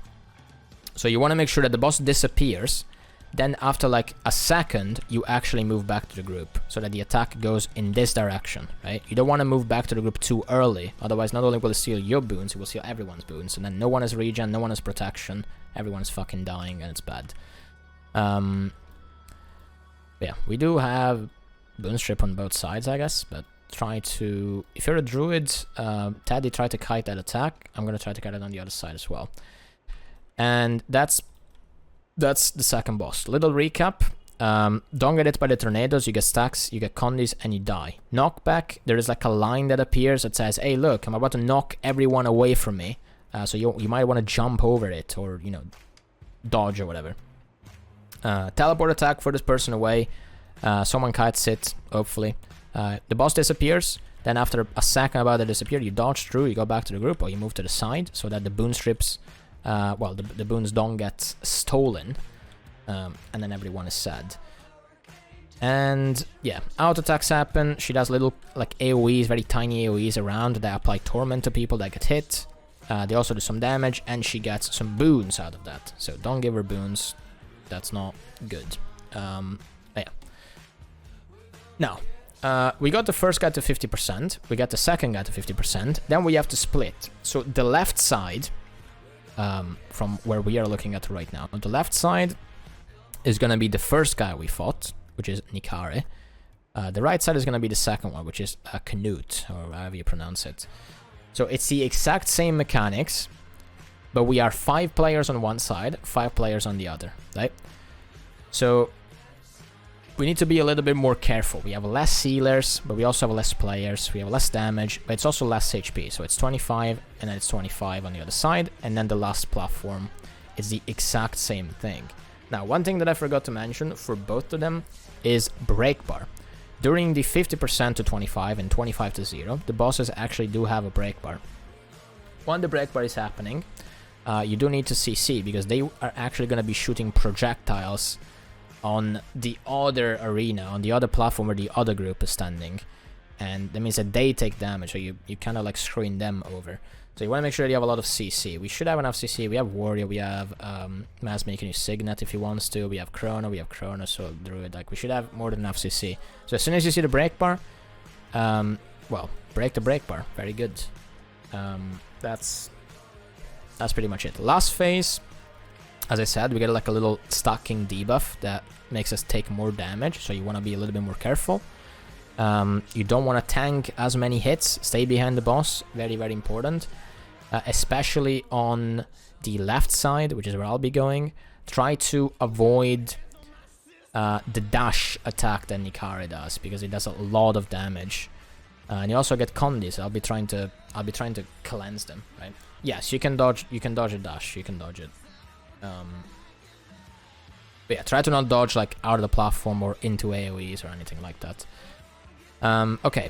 So you want to make sure that the boss disappears, then after like a second, you actually move back to the group, so that the attack goes in this direction, right? You don't want to move back to the group too early, otherwise not only will it steal your boons, it will steal everyone's boons, and then no one has regen, no one has protection, everyone is fucking dying, and it's bad. Yeah, we do have boon strip on both sides, I guess, but try to... If you're a druid, Teddy, try to kite that attack. I'm gonna try to kite it on the other side as well. And that's the second boss. Little recap. Don't get hit by the tornadoes, you get stacks, you get condis, and you die. Knockback, there is like a line that appears that says, hey look, I'm about to knock everyone away from me. So you might want to jump over it, or, you know, dodge or whatever. Teleport attack for this person away. Someone kites it, hopefully. The boss disappears, then after a second about to disappear, you dodge through, you go back to the group, or you move to the side, so that the boon strips, the boons don't get stolen, and then everyone is sad. And yeah, auto attacks happen. She does little like AoEs, very tiny AoEs around that apply torment to people that get hit. They also do some damage, and she gets some boons out of that, so don't give her boons, that's not good. Yeah. Now, we got the first guy to 50%, we got the second guy to 50%, then we have to split. So the left side, from where we are looking at right now, the left side is going to be the first guy we fought, which is Nikare. The right side is going to be the second one, which is Canute, or however you pronounce it. So it's the exact same mechanics, but we are 5 players on one side, 5 players on the other, right? So we need to be a little bit more careful. We have less sealers, but we also have less players. We have less damage, but it's also less HP. So it's 25, and then it's 25 on the other side, and then the last platform is the exact same thing. Now, one thing that I forgot to mention for both of them is break bar. During the 50% to 25 and 25 to 0, the bosses actually do have a break bar. When the break bar is happening, you do need to CC, because they are actually going to be shooting projectiles on the other arena, on the other platform where the other group is standing. and that means that they take damage, so you kind of like screwing them over. So you want to make sure that you have a lot of CC. We should have enough CC. We have Warrior, we have Mass can use Signet if he wants to, we have Chrono, so Druid. Like, we should have more than enough CC. So as soon as you see the break bar, well, break the break bar. Very good. That's pretty much it. Last phase, as I said, we get like a little stacking debuff that makes us take more damage, so you want to be a little bit more careful. You don't want to tank as many hits. Stay behind the boss. Very, very important. Especially on the left side, which is where I'll be going. Try to avoid the dash attack that Nikare does, because it does a lot of damage. And you also get Condi, so I'll be trying to cleanse them, right? Yes, you can dodge a dash, you can dodge it. But yeah, try to not dodge like out of the platform or into AoEs or anything like that. Okay.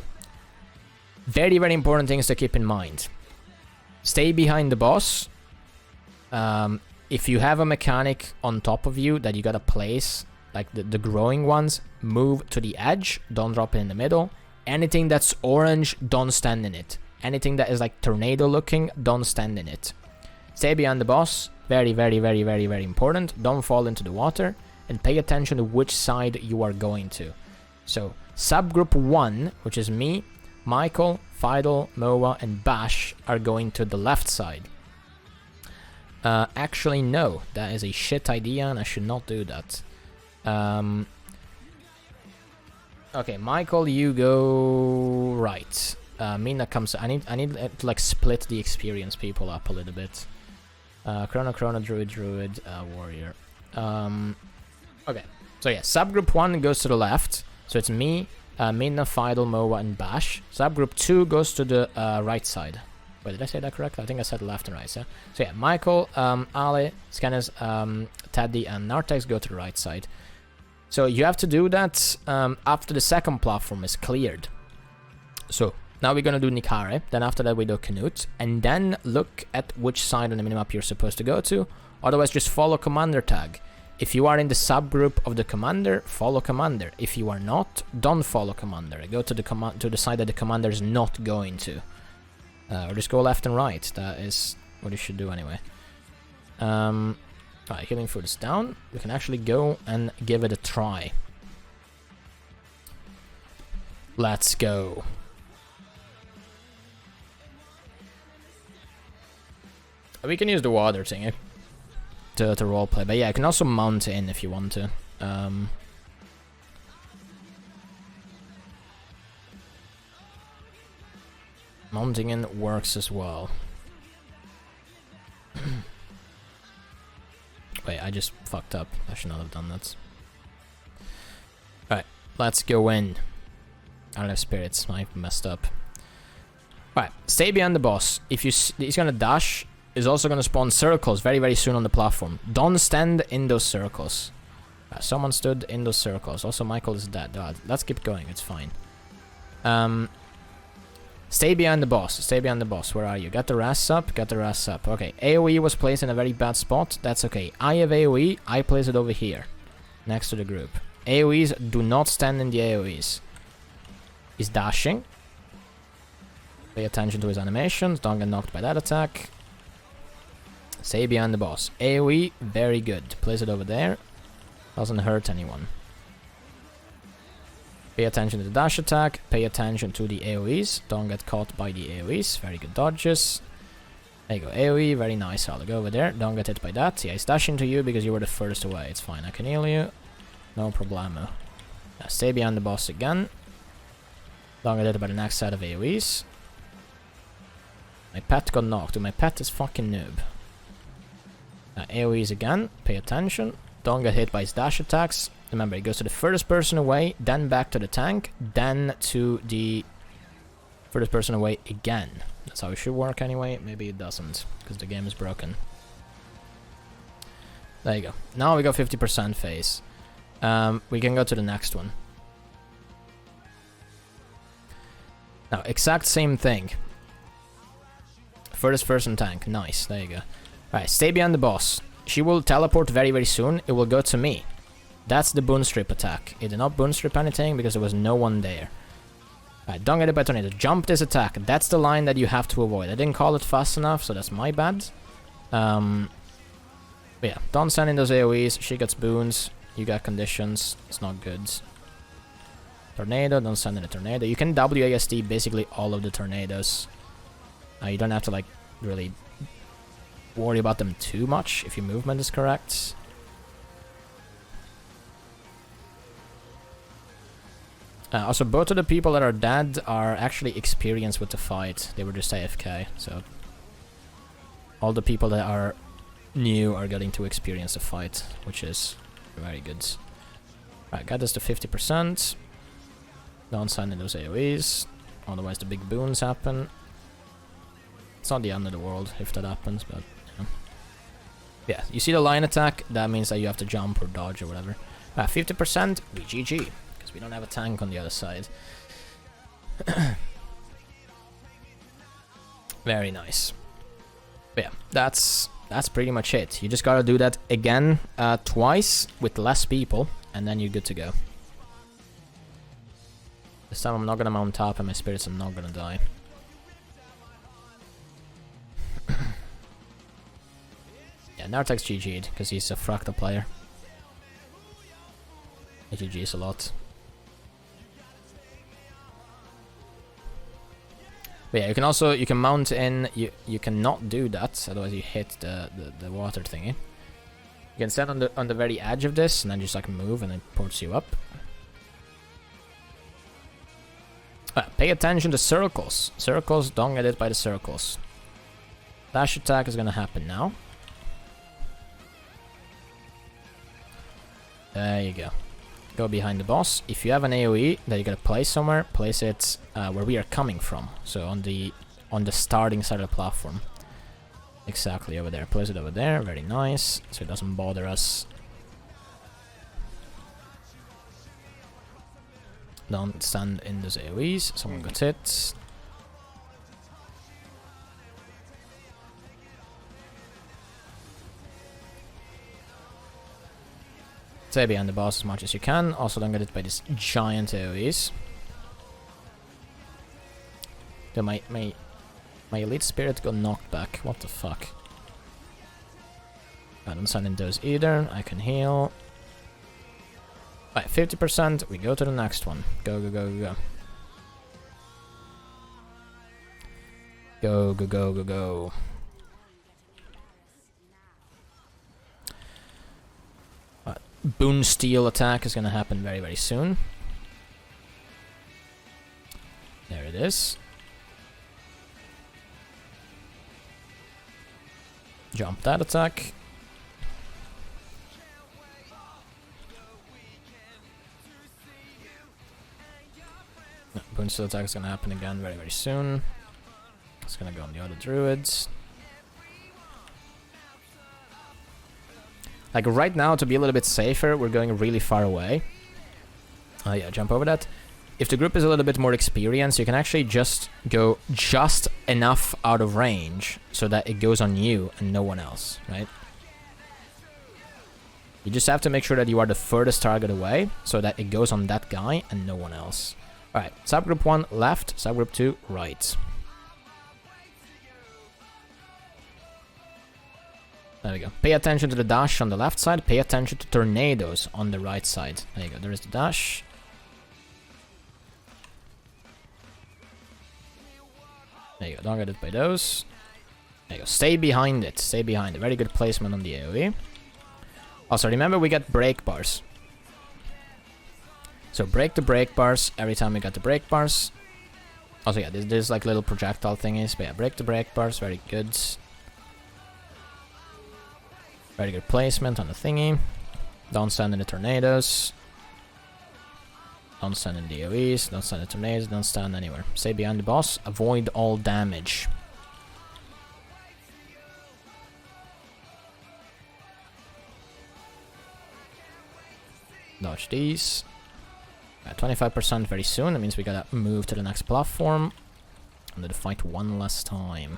Very, very important things to keep in mind. Stay behind the boss. If you have a mechanic on top of you that you gotta place, like the growing ones, move to the edge, don't drop it in the middle. Anything that's orange, don't stand in it. Anything that is like tornado looking, don't stand in it. Stay behind the boss. Very, very, very, very, very important. Don't fall into the water, and pay attention to which side you are going to. So, subgroup 1, which is me, Michael, Fidel, Moa, and Bash, are going to the left side. Actually, no. That is a shit idea, and I should not do that. Okay, Michael, you go right. Mina comes... I need to, like, split the experience people up a little bit. Chrono, Druid, Warrior. Okay. So, yeah, subgroup 1 goes to the left. So it's me, Mina, Fidel, Moa, and Bash. Subgroup 2 goes to the right side. Wait, did I say that correctly? I think I said left and right, yeah? So yeah, Michael, Ali, Scanners, Teddy, and Nartex go to the right side. So you have to do that after the second platform is cleared. So now we're gonna do Nikare, then after that we do Canute, and then look at which side on the minimap you're supposed to go to. Otherwise, just follow Commander tag. If you are in the subgroup of the Commander, follow Commander. If you are not, don't follow Commander. Go to the side that the Commander is not going to. Or just go left and right. That is what you should do anyway. Alright, healing food is down. We can actually go and give it a try. Let's go. We can use the water thing to roleplay, but yeah, you can also mount in if you want to. Mounting in works as well. Wait, I just fucked up. I should not have done that. Alright, let's go in. I don't have spirits, I messed up. Alright, stay behind the boss. If he's gonna dash, is also gonna spawn circles very, very soon on the platform. Don't stand in those circles. Someone stood in those circles. Also, Michael is dead. Let's keep going, it's fine. Stay behind the boss. Stay behind the boss. Where are you? Get the ras up. Get the ras up. Okay, AoE was placed in a very bad spot. That's okay. I have AoE. I place it over here. Next to the group. AoEs do not stand in the AoEs. He's dashing. Pay attention to his animations. Don't get knocked by that attack. Stay behind the boss. AoE, very good. Place it over there. Doesn't hurt anyone. Pay attention to the dash attack. Pay attention to the AoEs. Don't get caught by the AoEs. Very good dodges. There you go. AoE, very nice. I'll go over there. Don't get hit by that. Yeah, he's dashing to you because you were the first away. It's fine. I can heal you. No problemo. Now stay behind the boss again. Don't get hit by the next set of AoEs. My pet got knocked. My pet is fucking noob. Now AoEs again. Pay attention. Don't get hit by his dash attacks. Remember, it goes to the furthest person away, then back to the tank, then to the furthest person away again. That's how it should work anyway. Maybe it doesn't, because the game is broken. There you go. Now we got 50% phase. We can go to the next one. Now, exact same thing. Furthest person tank. Nice. There you go. Alright, stay behind the boss. She will teleport very, very soon. It will go to me. That's the boon strip attack. It did not boon strip anything because there was no one there. Alright, don't get it by tornado. Jump this attack. That's the line that you have to avoid. I didn't call it fast enough, so that's my bad. But yeah, don't send in those AoEs. She gets boons. You got conditions. It's not good. Tornado, don't send in a tornado. You can WASD basically all of the tornadoes. You don't have to like really worry about them too much if your movement is correct. Also, both of the people that are dead are actually experienced with the fight. They were just AFK, so all the people that are new are getting to experience the fight, which is very good. Right, got this to 50%. Don't send in those AoEs, otherwise the big boons happen. It's not the end of the world if that happens, but yeah, you see the line attack, that means that you have to jump or dodge or whatever. 50%, we GG, because we don't have a tank on the other side. Very nice. But yeah, that's pretty much it. You just gotta do that again twice with less people, and then you're good to go. This time I'm not gonna mount top and my spirits are not gonna die. Yeah, Nartek's GG'd, because he's a Fractal player. He GG's a lot. But yeah, you can mount in, you cannot do that, otherwise you hit the water thingy. You can stand on the very edge of this, and then just like move, and it ports you up. Pay attention to circles. Circles, don't get hit by the circles. Dash attack is gonna happen now. There you go. Go behind the boss. If you have an AoE that you gotta place somewhere, place it where we are coming from. So on the starting side of the platform. Exactly over there. Place it over there. Very nice. So it doesn't bother us. Don't stand in those AoEs. Someone got hit. Stay behind the boss as much as you can. Also don't get hit by these giant AoEs. Then my elite spirit got knocked back. What the fuck? I don't stand in those either. I can heal. Right, 50%. We go to the next one. Go, go, go, go, go. Go, go, go, go, go. Boon Steel attack is going to happen very, very soon. There it is. Jump that attack. No, Boon Steel attack is going to happen again very, very soon. It's going to go on the other druids. Like right now, to be a little bit safer, we're going really far away. Yeah, jump over that. If the group is a little bit more experienced, you can actually just go just enough out of range so that it goes on you and no one else, right? You just have to make sure that you are the furthest target away so that it goes on that guy and no one else. Alright, subgroup 1 left, subgroup 2 right. There we go. Pay attention to the dash on the left side. Pay attention to tornadoes on the right side. There you go. There is the dash. There you go. Don't get hit by those. There you go. Stay behind it. Stay behind it. Very good placement on the AoE. Also, remember we get break bars. So break the break bars every time we get the break bars. Also, yeah, there's like little projectile thingies. But yeah, break the break bars. Very good. Very good placement on the thingy. Don't stand in the tornadoes. Don't stand in the AoEs. Don't stand in the tornadoes. Don't stand anywhere. Stay behind the boss. Avoid all damage. Dodge these. 25% very soon. That means we gotta move to the next platform. And do the fight one last time.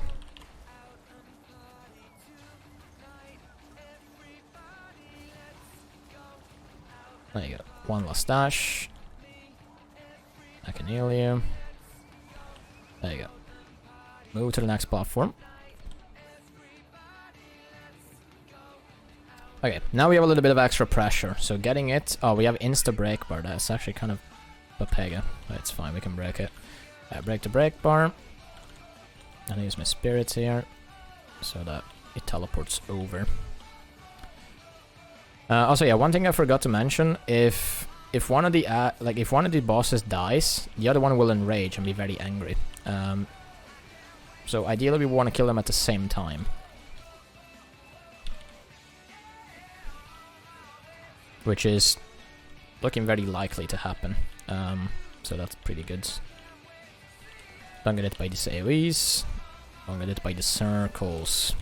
There you go. One last dash. I can heal you. There you go. Move to the next platform. Okay, now we have a little bit of extra pressure. So getting it... Oh, we have insta break bar. That's actually kind of Papega. It's fine, we can break it. Break the break bar. And I use my spirits here so that it teleports over. Also, yeah, one thing I forgot to mention: if one of the if one of the bosses dies, the other one will enrage and be very angry. So ideally, we want to kill them at the same time. Which is looking very likely to happen. So that's pretty good. Don't get it by these AoEs. Don't get it by the circles.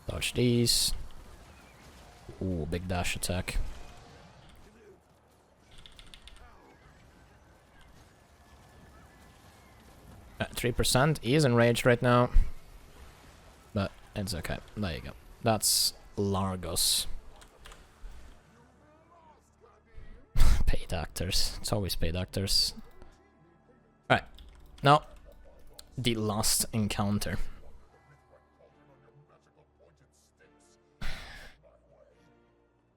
Dodge these. Ooh, big dash attack. At 3%. He is enraged right now. But it's okay. There you go. That's Largos. Paid actors. It's always paid actors. Alright. Now, the last encounter.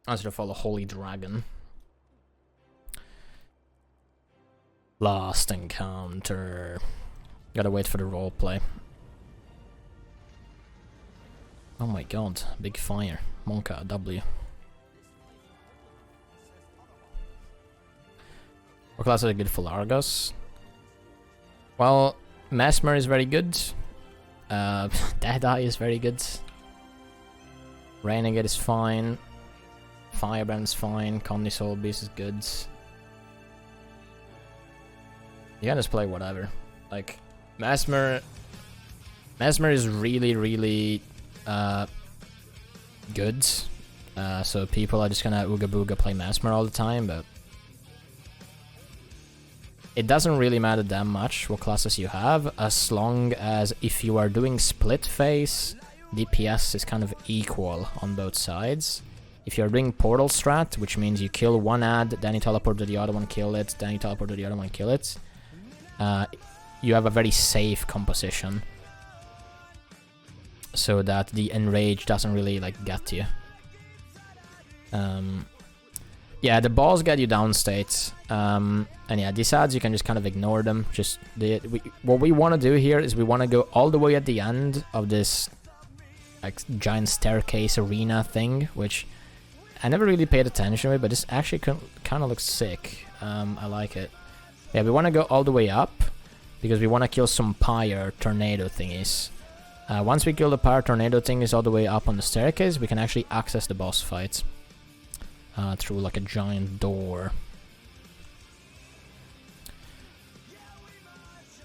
I should have followed Holy Dragon. Last encounter. Gotta wait for the roleplay. Oh my god, big fire. Monka W. What classes are good for Largos? Well, Mesmer is very good. Deadeye is very good. Renegade is fine. Firebrand's fine. Condy Soul Beast is good. You can just play whatever. Like, Mesmer is really, really good. So people are just gonna ooga booga play Mesmer all the time, but it doesn't really matter that much what classes you have, as long as if you are doing split phase, DPS is kind of equal on both sides. If you're doing portal strat, which means you kill one ad, then you teleport to the other one, kill it, then you teleport to the other one, kill it, you have a very safe composition. So that the enrage doesn't really like get you. Yeah, the balls get you downstate. And yeah, these ads you can just kind of ignore them. Just what we want to do here is we want to go all the way at the end of this like giant staircase arena thing, which I never really paid attention to, but this actually kind of looks sick. I like it. Yeah, we want to go all the way up because we want to kill some pyre tornado thingies. Once we kill the pyre tornado thingies all the way up on the staircase, we can actually access the boss fight through like a giant door.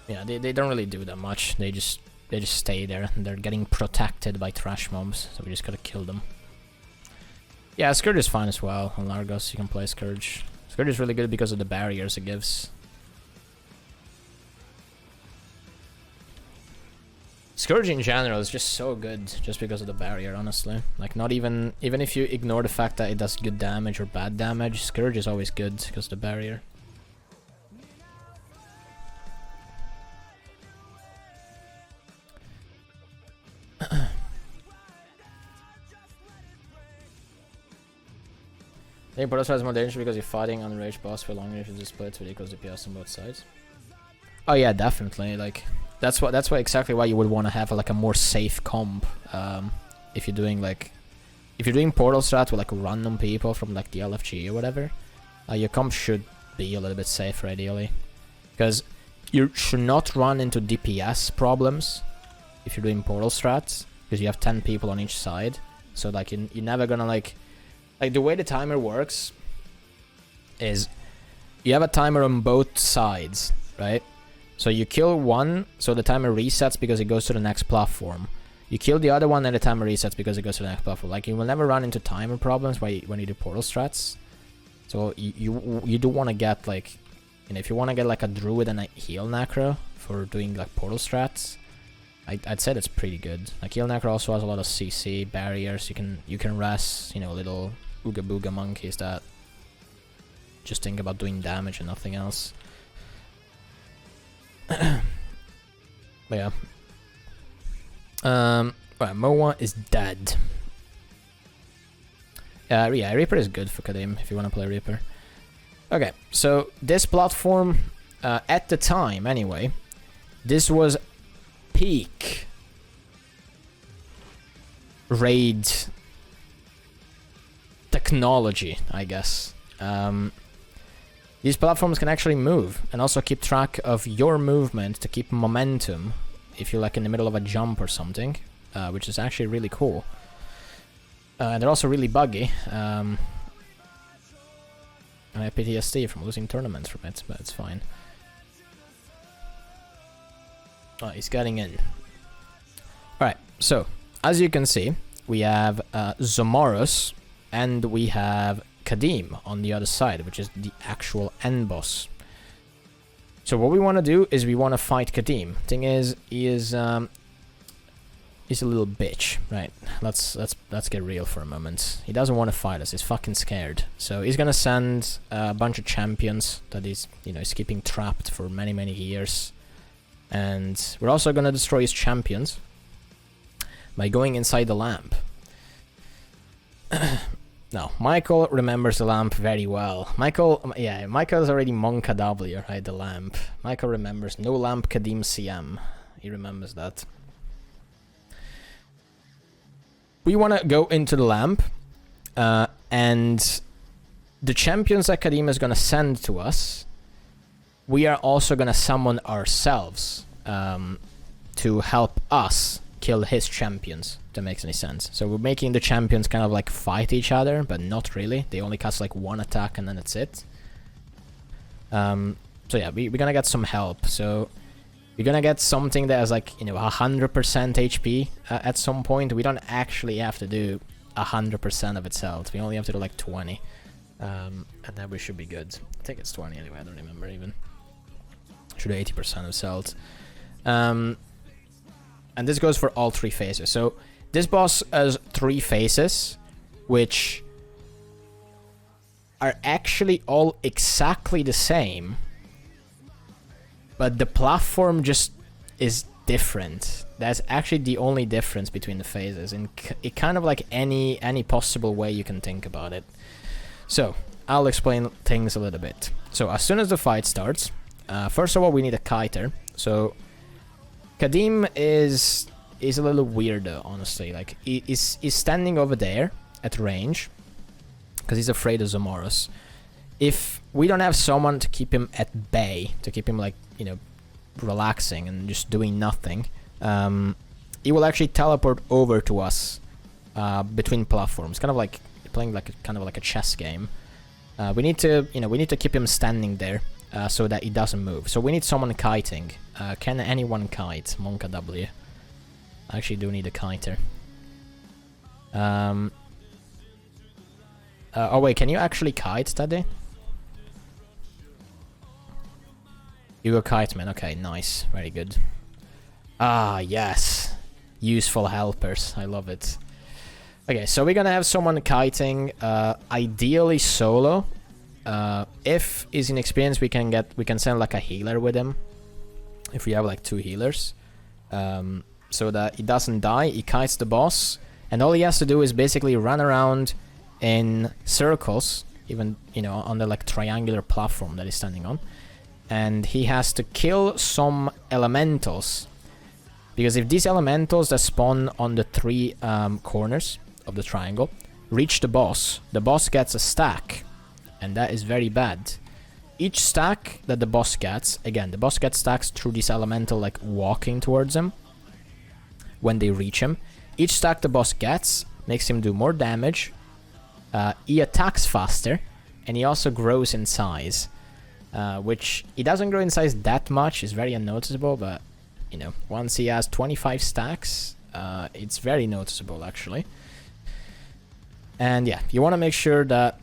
Yeah, they don't really do that much. They just stay there, and they're getting protected by trash mobs, so we just gotta kill them. Yeah, Scourge is fine as well. On Largos, you can play Scourge. Scourge is really good because of the barriers it gives. Scourge in general is just so good just because of the barrier, honestly. Like, not even if you ignore the fact that it does good damage or bad damage, Scourge is always good because of the barrier. I think Portal is more dangerous because you're fighting on the rage boss for longer if you just split with equals DPS on both sides. Oh yeah, definitely. Like that's exactly why you would want to have like a more safe comp. If you're doing Portal strat with like random people from like the LFG or whatever, your comp should be a little bit safer ideally, because you should not run into DPS problems if you're doing Portal strats, because you have 10 people on each side. So like you're never gonna like the way the timer works is you have a timer on both sides, right? So you kill one, so the timer resets because it goes to the next platform. You kill the other one and the timer resets because it goes to the next platform. Like, you will never run into timer problems when you do portal strats. So you do want to get like, you know, if you want to get like a druid and a heal necro for doing like portal strats, I'd say that's pretty good. Like, heal necro also has a lot of CC barriers. You can rest, you know, little ooga booga monkeys that just think about doing damage and nothing else. But yeah. Right, Moa is dead. Yeah, Reaper is good for Qadim if you want to play Reaper. Okay, so this platform, at the time anyway, this was peak raid technology, I guess. These platforms can actually move and also keep track of your movement to keep momentum if you're like in the middle of a jump or something, which is actually really cool. And they're also really buggy. I have PTSD from losing tournaments from it, but it's fine. Oh, he's getting in. Alright, so, as you can see, we have Zomoros, and we have Qadim on the other side, which is the actual end boss. So what we want to do is we want to fight Qadim. Thing is, he's a little bitch, right? Let's get real for a moment. He doesn't want to fight us. He's fucking scared. So he's gonna send a bunch of champions that he's keeping trapped for many years, and we're also gonna destroy his champions by going inside the lamp. No, Michael remembers the lamp very well. Michael's already Monka W, right? The lamp. Michael remembers no lamp Qadim CM. He remembers that. We want to go into the lamp, and the champions that Qadim is going to send to us, we are also going to summon ourselves to help us kill his champions, if that makes any sense. So we're making the champions kind of like fight each other, but not really. They only cast like one attack and then that's it. So yeah, we're going to get some help. So we're gonna get something that has like 100% HP at some point. We don't actually have to do 100% of its health. We only have to do like 20, and then we should be good. I think it's 20 anyway. I don't remember even. Should do 80% of its health. And this goes for all 3 phases. So this boss has 3 phases, which are actually all exactly the same. But the platform just is different. That's actually the only difference between the phases, and it kind of like any possible way you can think about it. So I'll explain things a little bit. So as soon as the fight starts, first of all we need a kiter. So Qadim is a little weirdo, honestly. Like he's standing over there at range because he's afraid of Zomoros. If we don't have someone to keep him at bay, to keep him like relaxing and just doing nothing, he will actually teleport over to us between platforms, kind of like playing like a chess game. We need to keep him standing there so that he doesn't move. So we need someone kiting. Can anyone kite? Monka W. I actually do need a kiter. Oh wait, can you actually kite, Teddy? You go kite, man. Okay, nice. Very good. Ah, yes. Useful helpers. I love it. Okay, so we're gonna have someone kiting, ideally solo. If he's inexperienced, we can send like a healer with him. If we have like 2 healers. So that he doesn't die. He kites the boss. And all he has to do is basically run around in circles, even, on the like triangular platform that he's standing on. And he has to kill some elementals, because if these elementals that spawn on the 3 corners of the triangle reach the boss gets a stack, and that is very bad. Each stack that the boss gets, again, the boss gets stacks through this elemental like walking towards him when they reach him. Each stack the boss gets makes him do more damage, he attacks faster, and he also grows in size. Which he doesn't grow in size that much, is very unnoticeable, but once he has 25 stacks, it's very noticeable actually. And yeah, you want to make sure that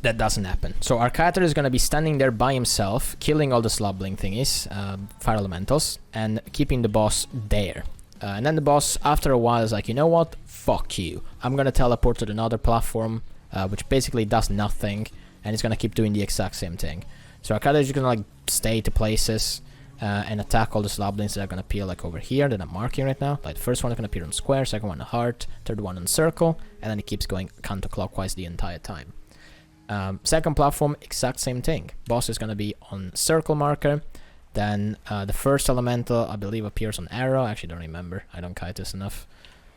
doesn't happen. So our character is going to be standing there by himself, killing all the slubbling thingies, fire elementals, and keeping the boss there. And then the boss, after a while, is like, you know what? Fuck you. I'm going to teleport to another platform, which basically does nothing. And it's gonna keep doing the exact same thing. So Arcada is just gonna like stay to places and attack all the sloblins that are gonna appear like over here that I'm marking right now. Like the first one is gonna appear on square, second one on heart, third one on circle, and then it keeps going counterclockwise the entire time. Second platform, exact same thing. Boss is gonna be on circle marker. Then the first elemental, I believe, appears on arrow. I actually don't remember. I don't kite this enough.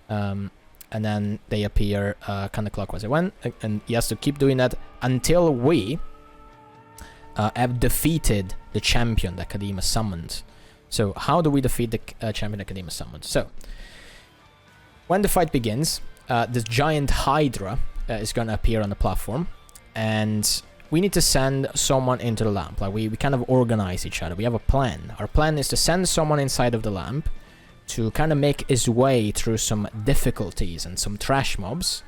And then they appear counterclockwise again, and he has to keep doing that until we have defeated the champion that Qadim has summoned. So how do we defeat the champion that Qadim has summoned? So when the fight begins, this giant Hydra is going to appear on the platform, and we need to send someone into the lamp. Like we kind of organize each other. We have a plan. Our plan is to send someone inside of the lamp to kind of make his way through some difficulties and some trash mobs,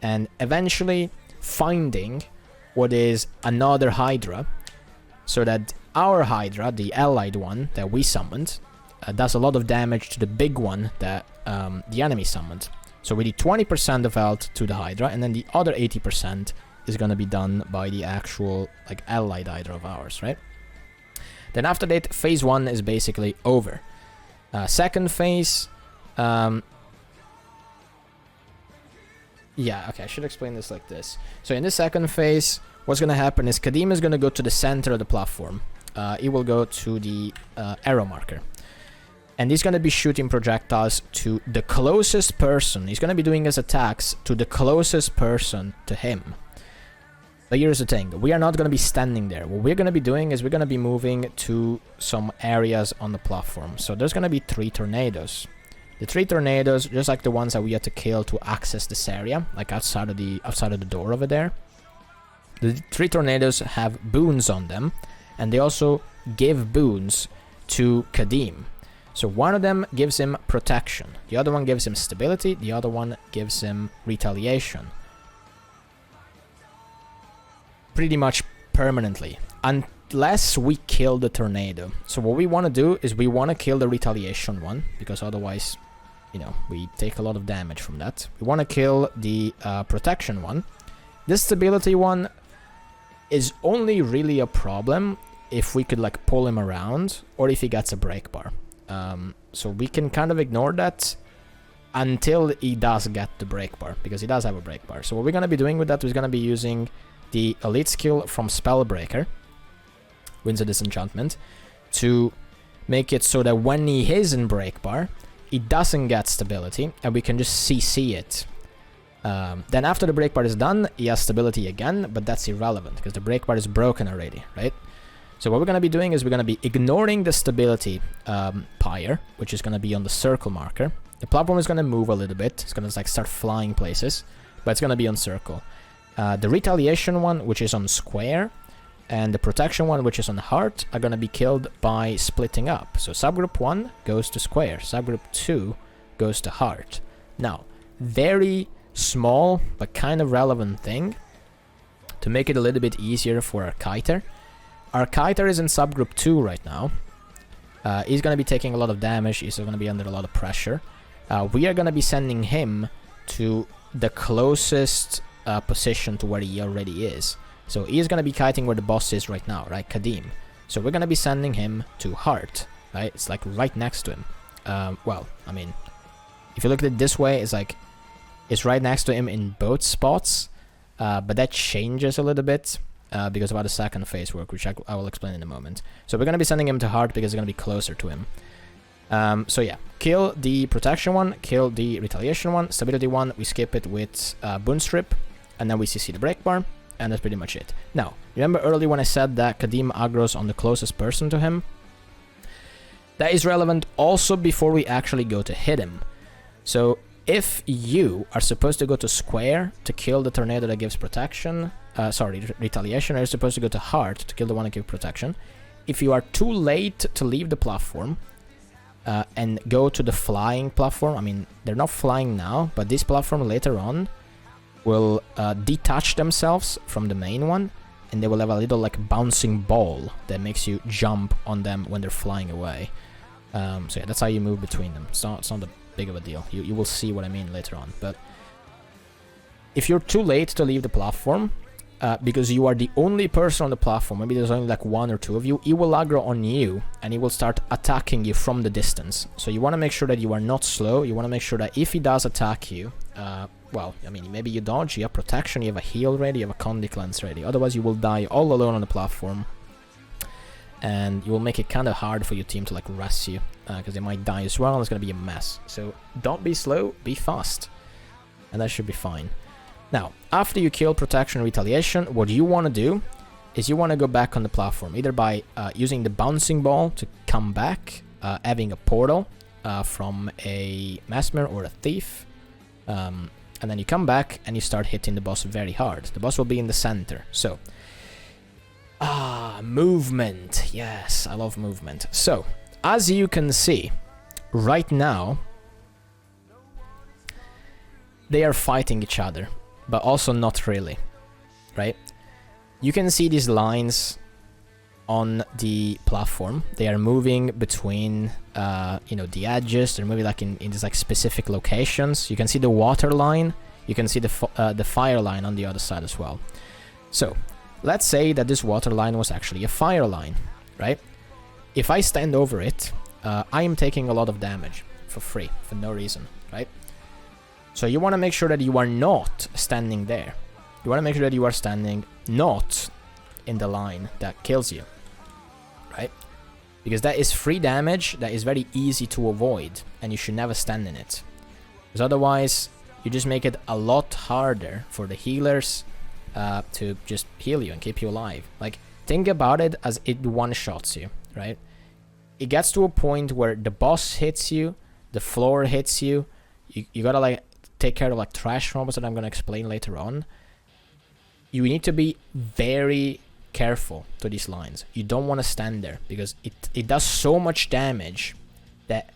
and eventually finding what is another Hydra, so that our Hydra, the allied one that we summoned, does a lot of damage to the big one that the enemy summoned. So we do 20% of health to the Hydra, and then the other 80% is going to be done by the actual like allied Hydra of ours, right? Then after that, phase 1 is basically over. Second phase, yeah, okay, I should explain this like this. So in the second phase, what's going to happen is Qadim is going to go to the center of the platform. He will go to the arrow marker. And he's going to be shooting projectiles to the closest person. He's going to be doing his attacks to the closest person to him. But here's the thing. We are not going to be standing there. What we're going to be doing is we're going to be moving to some areas on the platform. So there's going to be 3 tornadoes. The 3 tornadoes, just like the ones that we had to kill to access this area, like outside of the door over there. The 3 tornadoes have boons on them, and they also give boons to Qadim. So one of them gives him protection, the other one gives him stability, the other one gives him retaliation. Pretty much permanently, unless we kill the tornado. So what we want to do is we want to kill the retaliation one, because otherwise, you know, we take a lot of damage from that. We want to kill the protection one. This stability one is only really a problem if we could like pull him around, or if he gets a break bar. So we can kind of ignore that until he does get the break bar, because he does have a break bar. So what we're going to be doing with that is going to be using the elite skill from Spellbreaker, Winds of Disenchantment, to make it so that when he is in break bar, he doesn't get stability, and we can just CC it. Then after the break bar is done, he has stability again, but that's irrelevant, because the break bar is broken already, right? So what we're going to be doing is we're going to be ignoring the stability pyre, which is going to be on the circle marker. The platform is going to move a little bit. It's going to like start flying places, but it's going to be on circle. The retaliation one, which is on square, and the protection one, which is on heart, are going to be killed by splitting up. So subgroup 1 goes to square, subgroup 2 goes to heart. Now, very small but kind of relevant thing to make it a little bit easier for our kiter. Our kiter is in subgroup 2 right now. He's going to be taking a lot of damage. He's going to be under a lot of pressure. We are going to be sending him to the closest position to where he already is. So he is going to be kiting where the boss is right now, right? Qadim. So we're going to be sending him to heart, right? It's like right next to him. Well, I mean, if you look at it this way, it's like it's right next to him in both spots. But that changes a little bit. Because of how the second phase work, which I will explain in a moment. So we're going to be sending him to heart because it's going to be closer to him. So yeah, kill the protection one, kill the retaliation one, stability one, we skip it with boon strip, and then we CC the break bar, and that's pretty much it. Now, remember earlier when I said that Qadim aggros on the closest person to him? That is relevant also before we actually go to hit him. So if you are supposed to go to square to kill the tornado that gives protection, retaliation, or you're supposed to go to heart to kill the one that gives protection. If you are too late to leave the platform and go to the flying platform, I mean, they're not flying now, but this platform later on will detach themselves from the main one, and they will have a little like bouncing ball that makes you jump on them when they're flying away. So yeah, that's how you move between them. It's not that big of a deal. You will see what I mean later on. But if you're too late to leave the platform, because you are the only person on the platform, maybe there's only like one or two of you, he will aggro on you and he will start attacking you from the distance. So you want to make sure that you are not slow. You want to make sure that if he does attack you, well, I mean, maybe you dodge, you have protection, you have a heal ready, you have a Conjured cleanse ready. Otherwise, you will die all alone on the platform. And you will make it kind of hard for your team to like rest you, because they might die as well, and it's going to be a mess. So don't be slow, be fast. And that should be fine. Now, after you kill protection and retaliation, what you want to do is you want to go back on the platform, either by using the bouncing ball to come back, having a portal from a mesmer or a thief, and then you come back and you start hitting the boss very hard. The boss will be in the center. So, movement. Yes, I love movement. So, as you can see, right now, they are fighting each other. But also not really, right? You can see these lines on the platform. They are moving between, you know, the edges. They're moving like in these like specific locations. You can see the water line. You can see the fire line on the other side as well. So, let's say that this water line was actually a fire line, right? If I stand over it, I am taking a lot of damage for free, for no reason, right? So you want to make sure that you are not standing there. You want to make sure that you are standing not in the line that kills you, right? Because that is free damage that is very easy to avoid, and you should never stand in it. Because otherwise, you just make it a lot harder for the healers to just heal you and keep you alive. Like, think about it as it one-shots you, right? It gets to a point where the boss hits you, the floor hits you, you gotta like take care of like trash mobs that I'm gonna explain later on. You need to be very careful to these lines. You don't want to stand there because it does so much damage that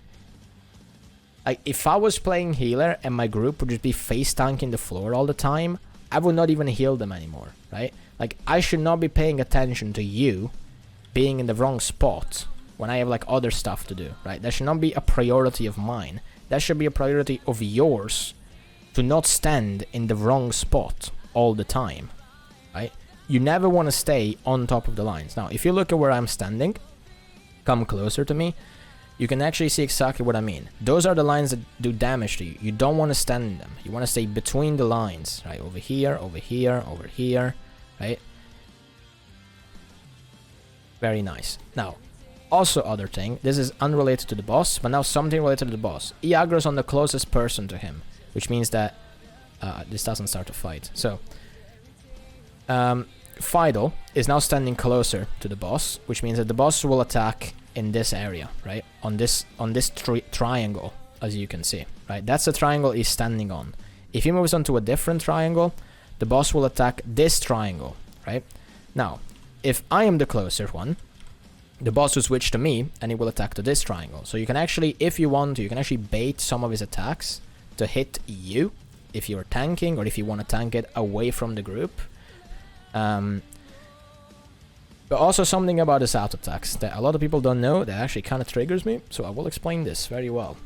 if I was playing healer and my group would just be face tanking the floor all the time, I would not even heal them anymore, right? Like, I should not be paying attention to you being in the wrong spot when I have like other stuff to do, right? That should not be a priority of mine. That should be a priority of yours to not stand in the wrong spot all the time, right? You never want to stay on top of the lines. Now, if you look at where I'm standing, come closer to me, you can actually see exactly what I mean. Those are the lines that do damage to you. You don't want to stand in them. You want to stay between the lines, right? Over here, over here, over here, right? Very nice. Now, also other thing, this is unrelated to the boss, but now something related to the boss. He aggro's on the closest person to him, which means that this doesn't start a fight. So, Fidel is now standing closer to the boss, which means that the boss will attack in this area, right? On this triangle, as you can see, right? That's the triangle he's standing on. If he moves onto a different triangle, the boss will attack this triangle, right? Now, if I am the closer one, the boss will switch to me and he will attack to this triangle. So you can actually, if you want to, you can actually bait some of his attacks to hit you if you're tanking or if you want to tank it away from the group. But also something about his auto attacks that a lot of people don't know that actually kind of triggers me. So I will explain this very well.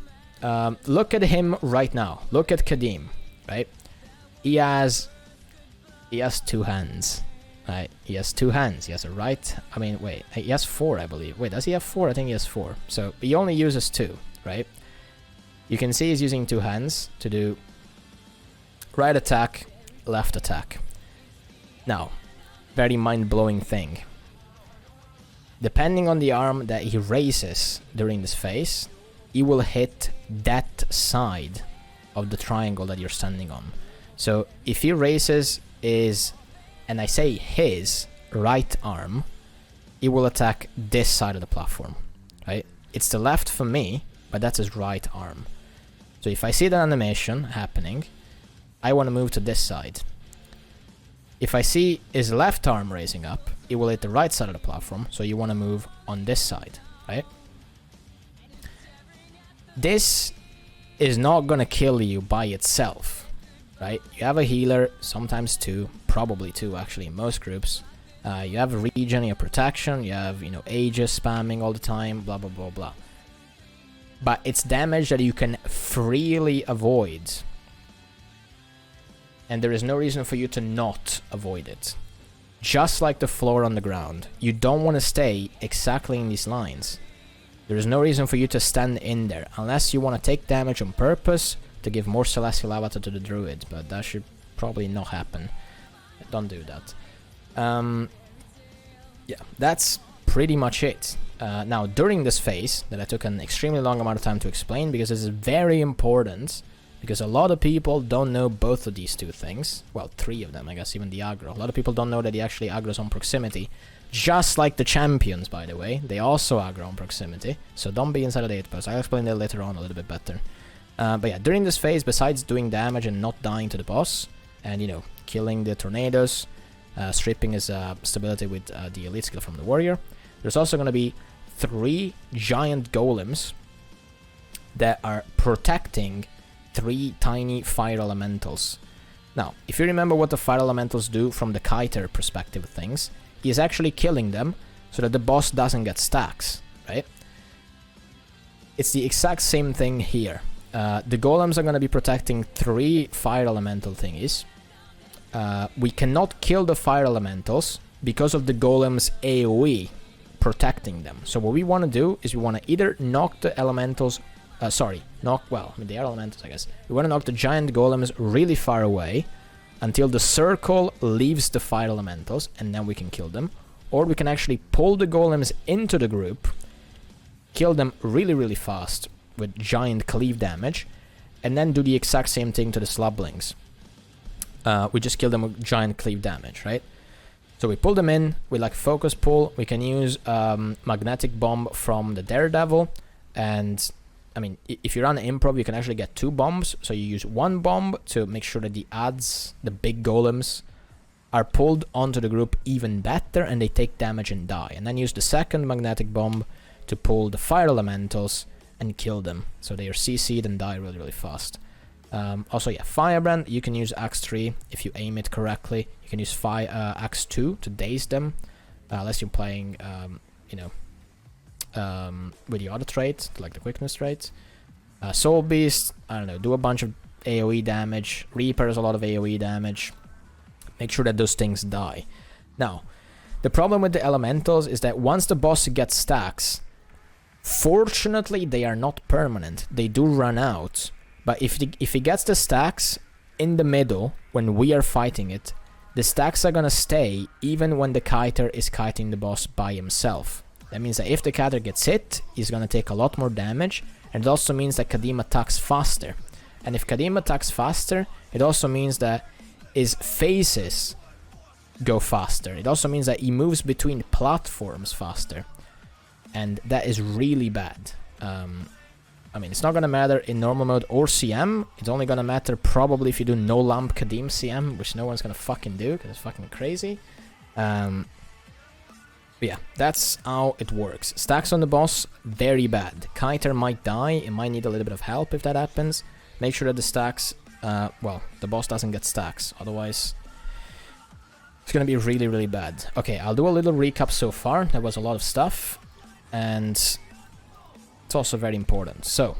Look at him right now. Look at Qadim, right? He has two hands. Right, he has two hands. He has a right. I mean, wait. He has four, I believe. Wait, does he have four? I think he has four. So he only uses two, right? You can see he's using two hands to do right attack, left attack. Now, very mind-blowing thing. Depending on the arm that he raises during this phase, he will hit that side of the triangle that you're standing on. So if he raises his, and I say his, right arm, he will attack this side of the platform, right? It's the left for me, but that's his right arm. So if I see the animation happening, I want to move to this side. If I see his left arm raising up, it will hit the right side of the platform, so you want to move on this side, right? This is not gonna kill you by itself, right? You have a healer, sometimes two, probably two actually in most groups. You have a regen, you have protection, you have, Aegis spamming all the time, blah blah blah blah. But it's damage that you can freely avoid. And there is no reason for you to not avoid it. just like the floor on the ground. You don't want to stay exactly in these lines. There is no reason for you to stand in there, unless you want to take damage on purpose to give more Celestial Avatar to the Druid, but that should probably not happen. Don't do that. Yeah, that's pretty much it. Now, during this phase, that I took an extremely long amount of time to explain, because this is very important, because a lot of people don't know both of these two things. Well, three of them, I guess, even the aggro. A lot of people don't know that he actually aggroes on proximity. Just like the champions, by the way. They also aggro on proximity. So don't be inside of the 8 post. I'll explain that later on a little bit better. But yeah, during this phase, besides doing damage and not dying to the boss, and, you know, killing the tornadoes, stripping his stability with the elite skill from the warrior, there's also going to be 3 giant golems that are protecting 3 tiny fire elementals. Now, if you remember what the fire elementals do from the kiter perspective of things, he is actually killing them so that the boss doesn't get stacks, right? It's the exact same thing here. The golems are going to be protecting 3 fire elemental thingies. We cannot kill the fire elementals because of the golems AoE protecting them. So what we want to do is we want to either knock the elementals, they are elementals, I guess. We want to knock the giant golems really far away until the circle leaves the fire elementals, and then we can kill them. Or we can actually pull the golems into the group, kill them really, really fast with giant cleave damage, and then do the exact same thing to the slublings. We just kill them with giant cleave damage, right? So we pull them in with like focus pull. We can use magnetic bomb from the Daredevil, and I mean, if you run improv, you can actually get 2 bombs. So you use 1 bomb to make sure that the adds, the big golems, are pulled onto the group even better, and they take damage and die. And then use the second magnetic bomb to pull the fire elementals and kill them, so they are CC'd and die really, really fast. Also, yeah, Firebrand, you can use Axe 3 if you aim it correctly. You can use Axe 2 to daze them, unless you're playing, with the other trait, like the quickness trait. Soul Beast, I don't know, do a bunch of AoE damage. Reaper has a lot of AoE damage. Make sure that those things die. Now, the problem with the elementals is that once the boss gets stacks, fortunately they are not permanent. They do run out. But if he gets the stacks in the middle when we are fighting it, the stacks are gonna stay even when the kiter is kiting the boss by himself. That means that if the kiter gets hit, he's gonna take a lot more damage, and it also means that Qadim attacks faster. And if Qadim attacks faster, it also means that his phases go faster. It also means that he moves between platforms faster, and that is really bad. I mean, it's not gonna matter in normal mode or CM. It's only gonna matter probably if you do no lamp Qadim CM, which no one's gonna fucking do because it's fucking crazy. But yeah, that's how it works. Stacks on the boss, very bad. Kiter might die. It might need a little bit of help if that happens. Make sure that the stacks, the boss doesn't get stacks. Otherwise, it's gonna be really, really bad. Okay, I'll do a little recap so far. There was a lot of stuff, and it's also very important. So,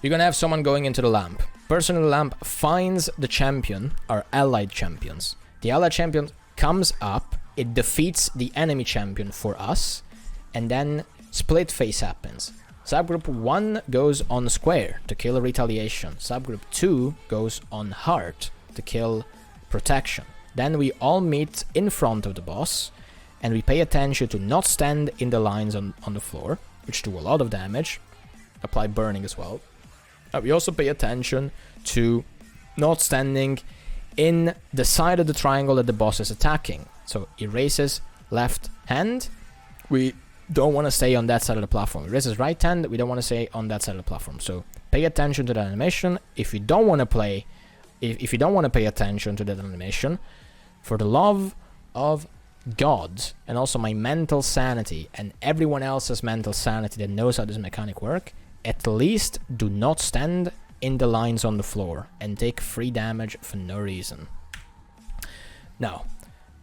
you're gonna have someone going into the lamp. Person in the lamp finds the champion, or allied champions. The allied champion comes up, it defeats the enemy champion for us, and then split phase happens. Subgroup 1 goes on square to kill retaliation. Subgroup 2 goes on heart to kill protection. Then we all meet in front of the boss, and we pay attention to not stand in the lines on the floor, which do a lot of damage. Apply burning as well. We also pay attention to not standing in the side of the triangle that the boss is attacking. So erases left hand. We don't want to stay on that side of the platform. Erases right hand. We don't want to stay on that side of the platform. So pay attention to that animation. If you don't want to play, if you don't want to pay attention to that animation, for the love of God, and also my mental sanity and everyone else's mental sanity that knows how this mechanic works, at least do not stand in the lines on the floor and take free damage for no reason. Now,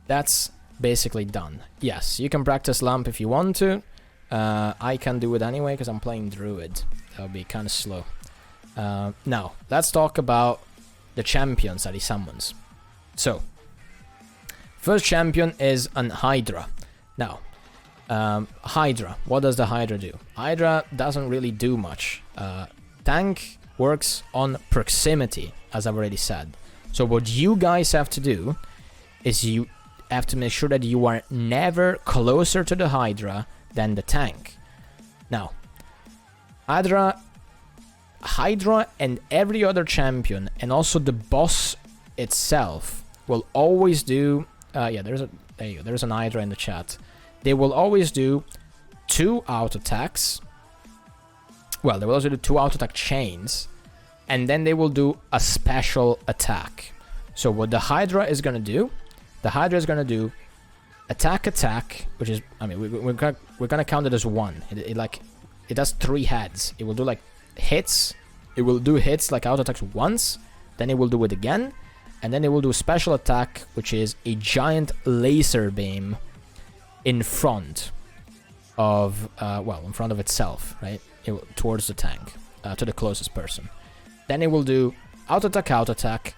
that's basically done. Yes, you can practice lamp if you want to. I can do it anyway because I'm playing druid. That'll be kind of slow. Now, let's talk about the champions that he summons. So, first champion is an Hydra. Now, Hydra. What does the Hydra do? Hydra doesn't really do much. Tank works on proximity, as I've already said. So what you guys have to do is you have to make sure that you are never closer to the Hydra than the tank. Now, Hydra and every other champion, and also the boss itself, will always do... there you go, there's an Hydra in the chat. They will always do 2 auto attacks. Well, they will also do 2 auto attack chains, and then they will do a special attack. So what the Hydra is gonna do, attack, which is, I mean, we're gonna count it as 1. It does 3 heads. It will do like hits. It will do hits like auto attacks once, then it will do it again, and then it will do a special attack, which is a giant laser beam in front of, in front of itself, right? Towards the tank, to the closest person. Then it will do auto attack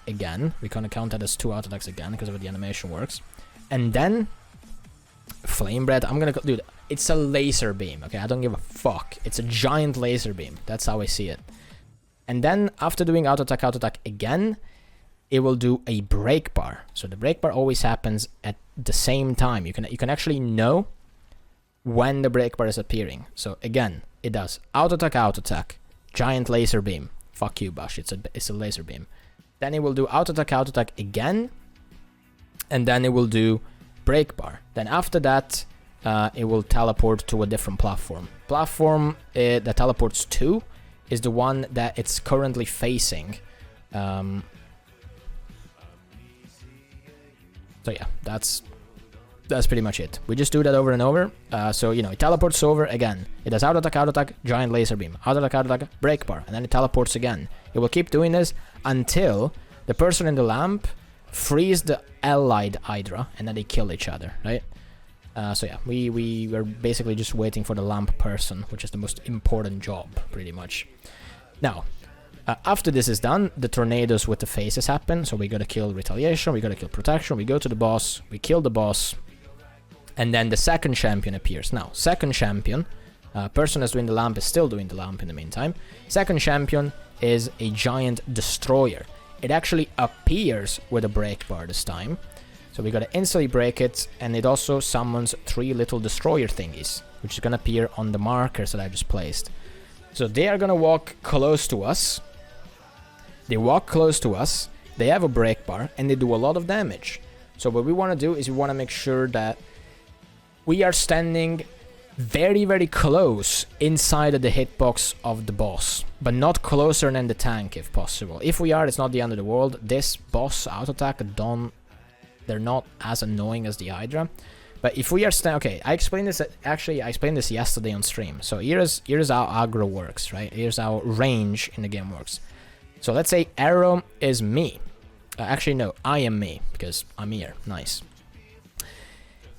again. We're gonna count that as 2 auto attacks again because of how the animation works. And then flame breath. Dude, it's a laser beam. Okay, I don't give a fuck. It's a giant laser beam. That's how I see it. And then after doing auto attack again, it will do a break bar. So the break bar always happens at the same time. You can actually know when the break bar is appearing. So again, it does auto attack, giant laser beam. Fuck you, Bush. It's a laser beam. Then it will do auto attack again, and then it will do break bar. Then after that, it will teleport to a different platform. Platform that teleports to is the one that it's currently facing. So yeah, that's pretty much it. We just do that over and over. So, you know, it teleports over again. It does auto attack, giant laser beam. Auto attack, break bar. And then it teleports again. It will keep doing this until the person in the lamp frees the allied Hydra, and then they kill each other, right? So yeah, we were basically just waiting for the lamp person, which is the most important job, pretty much. Now, after this is done, the tornadoes with the faces happen. So we gotta kill retaliation, we gotta kill protection, we go to the boss, we kill the boss, and then the second champion appears. Now, second champion, person that's doing the lamp is still doing the lamp in the meantime. Second champion is a giant destroyer. It actually appears with a break bar this time. So we gotta instantly break it, and it also summons 3 little destroyer thingies, which is gonna appear on the markers that I just placed. So they are gonna walk close to us. They walk close to us, they have a break bar, and they do a lot of damage. So what we want to do is we want to make sure that we are standing very, very close inside of the hitbox of the boss, but not closer than the tank if possible. If we are, it's not the end of the world. This boss auto attack, they're not as annoying as the Hydra. But if we are okay, I explained this yesterday on stream. So here's how aggro works, right? Here's how range in the game works. So let's say arrow is me. Actually, no, I am me, because I'm here. Nice.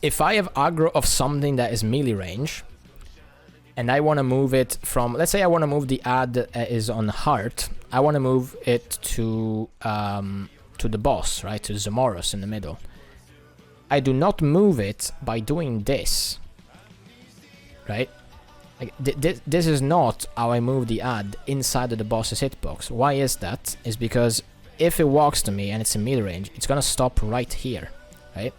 If I have aggro of something that is melee range, and I want to move it from... Let's say I want to move the ad that is on heart. I want to move it to the boss, right? To Zamoros in the middle. I do not move it by doing this, right? Like, this is not how I move the ad inside of the boss's hitbox. Why is that? Is because if it walks to me and it's in melee range, it's gonna stop right here, right?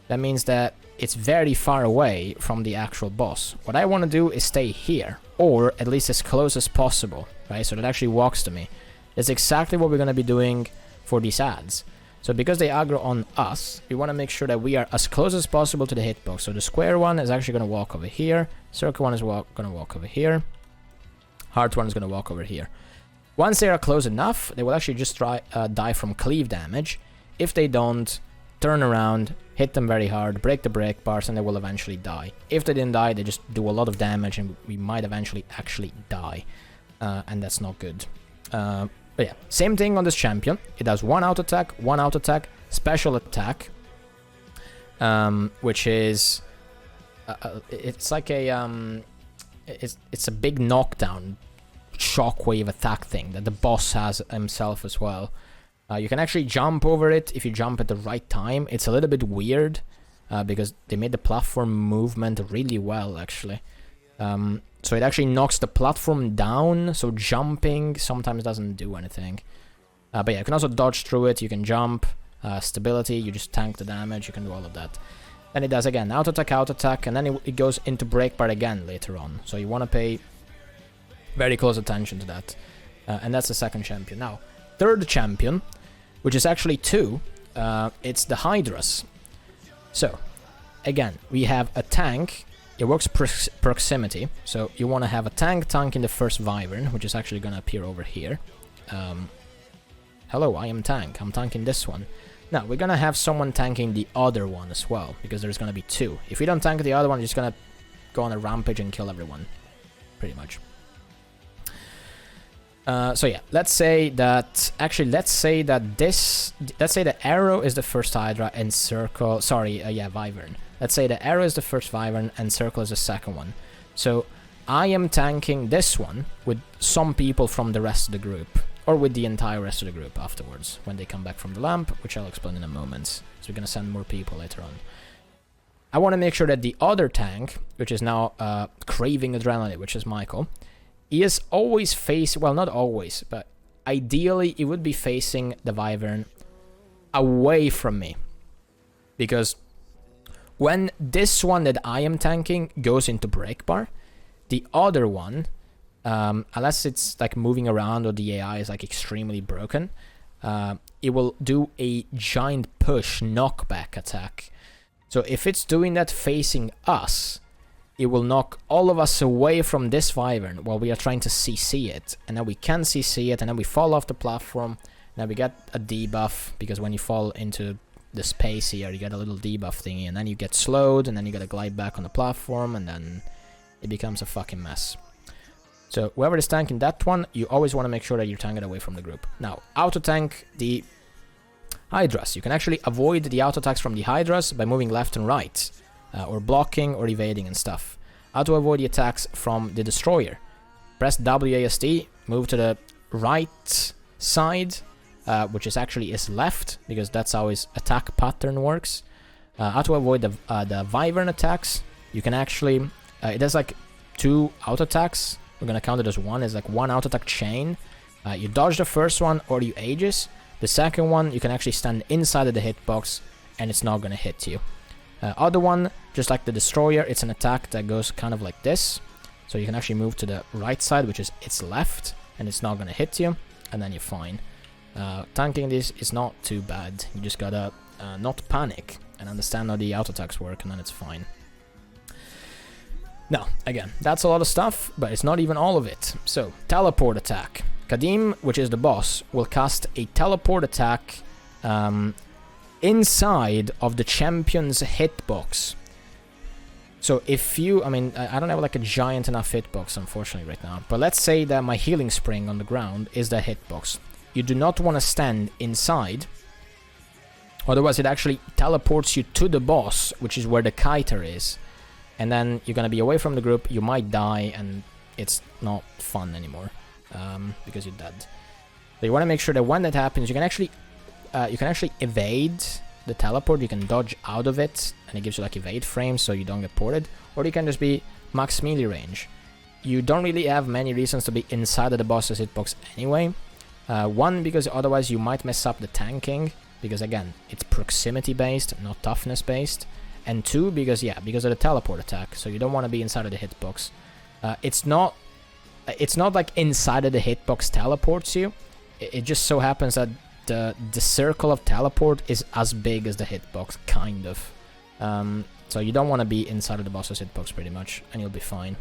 That means that it's very far away from the actual boss. What I want to do is stay here, or at least as close as possible, right? So that actually walks to me. That's exactly what we're gonna be doing for these ads. So because they aggro on us, we want to make sure that we are as close as possible to the hitbox. So the square one is actually going to walk over here. Circle one is going to walk over here. Heart one is going to walk over here. Once they are close enough, they will actually just die from cleave damage. If they don't, turn around, hit them very hard, break the break bars, and they will eventually die. If they didn't die, they just do a lot of damage, and we might eventually actually die. And that's not good. But yeah, same thing on this champion. It does one auto attack, special attack, which is it's like a it's a big knockdown shockwave attack thing that the boss has himself as well. You can actually jump over it if you jump at the right time. It's a little bit weird because they made the platform movement really well, actually. So it actually knocks the platform down, so jumping sometimes doesn't do anything. But yeah, you can also dodge through it, you can jump, stability, you just tank the damage, you can do all of that. Then it does again, auto attack, and then it goes into break bar again later on. So you want to pay very close attention to that. And that's the second champion. Now, third champion, which is actually two, it's the Hydras. So, again, we have a tank. It works proximity, so you want to have a tank in the first Wyvern, which is actually going to appear over here. Hello, I am tank. I'm tanking this one. Now, we're going to have someone tanking the other one as well, because there's going to be two. If we don't tank the other one, we're just going to go on a rampage and kill everyone, pretty much. So yeah, let's say that the arrow is the first Hydra and circle, Wyvern. Let's say the arrow is the first Wyvern and circle is the second one. So I am tanking this one with some people from the rest of the group, or with the entire rest of the group afterwards, when they come back from the lamp, which I'll explain in a moment. So we're gonna send more people later on. I want to make sure that the other tank, which is now craving adrenaline, which is Michael, he is always facing, well, not always, but ideally he would be facing the Wyvern away from me. Because when this one that I am tanking goes into break bar, the other one, unless it's like moving around or the AI is like extremely broken, it will do a giant push knockback attack. So if it's doing that facing us, it will knock all of us away from this Wyvern while we are trying to CC it. And then we can CC it, and then we fall off the platform. Now we get a debuff, because when you fall into the space here, you get a little debuff thingy, and then you get slowed, and then you gotta glide back on the platform, and then it becomes a fucking mess. So whoever is tanking that one, you always want to make sure that you're tanking away from the group. Now, auto-tank the Hydras. You can actually avoid the auto-attacks from the Hydras by moving left and right. Or blocking or evading and stuff. How to avoid the attacks from the Destroyer. Press WASD, move to the right side, which is actually is left, because that's how his attack pattern works. How to avoid the Wyvern attacks. You can actually, it has like two auto attacks. We're gonna count it as one. It's like one auto attack chain. You dodge the first one or you Aegis. The second one, you can actually stand inside of the hitbox and it's not gonna hit you. Other one, just like the Destroyer, it's an attack that goes kind of like this. So you can actually move to the right side, which is its left, and it's not gonna hit you, and then you're fine. Tanking this is not too bad. You just gotta not panic and understand how the auto attacks work, and then it's fine. Now, again, that's a lot of stuff, but it's not even all of it. So, teleport attack. Qadim, which is the boss, will cast a teleport attack inside of the champion's hitbox. So if you, I mean, I don't have like a giant enough hitbox unfortunately right now, but let's say that my healing spring on the ground is the hitbox. You do not want to stand inside, otherwise it actually teleports you to the boss, which is where the kiter is, and then you're gonna be away from the group, you might die, and it's not fun anymore, because you're dead. So you want to make sure that when that happens, you can actually evade the teleport, you can dodge out of it, and it gives you like evade frames so you don't get ported, or you can just be max melee range. You don't really have many reasons to be inside of the boss's hitbox anyway. One, because otherwise you might mess up the tanking, because again, it's proximity based, not toughness based. And two, because of the teleport attack, so you don't want to be inside of the hitbox. It's not like inside of the hitbox teleports you, it just so happens that the circle of teleport is as big as the hitbox, kind of. So you don't want to be inside of the boss's hitbox pretty much, and you'll be fine.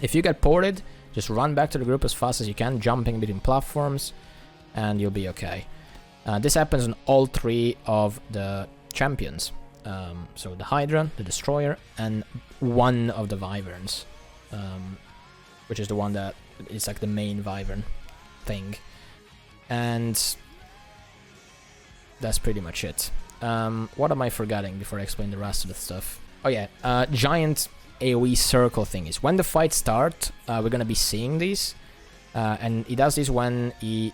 If you get ported, just run back to the group as fast as you can, jumping between platforms, and you'll be okay. This happens on all three of the champions. So the Hydra, the Destroyer, and one of the Wyverns, which is the one that is like the main Wyvern thing. And that's pretty much it. What am I forgetting before I explain the rest of the stuff? Oh yeah, giant AoE circle thingies. When the fights start, we're gonna be seeing these. And he does this when he's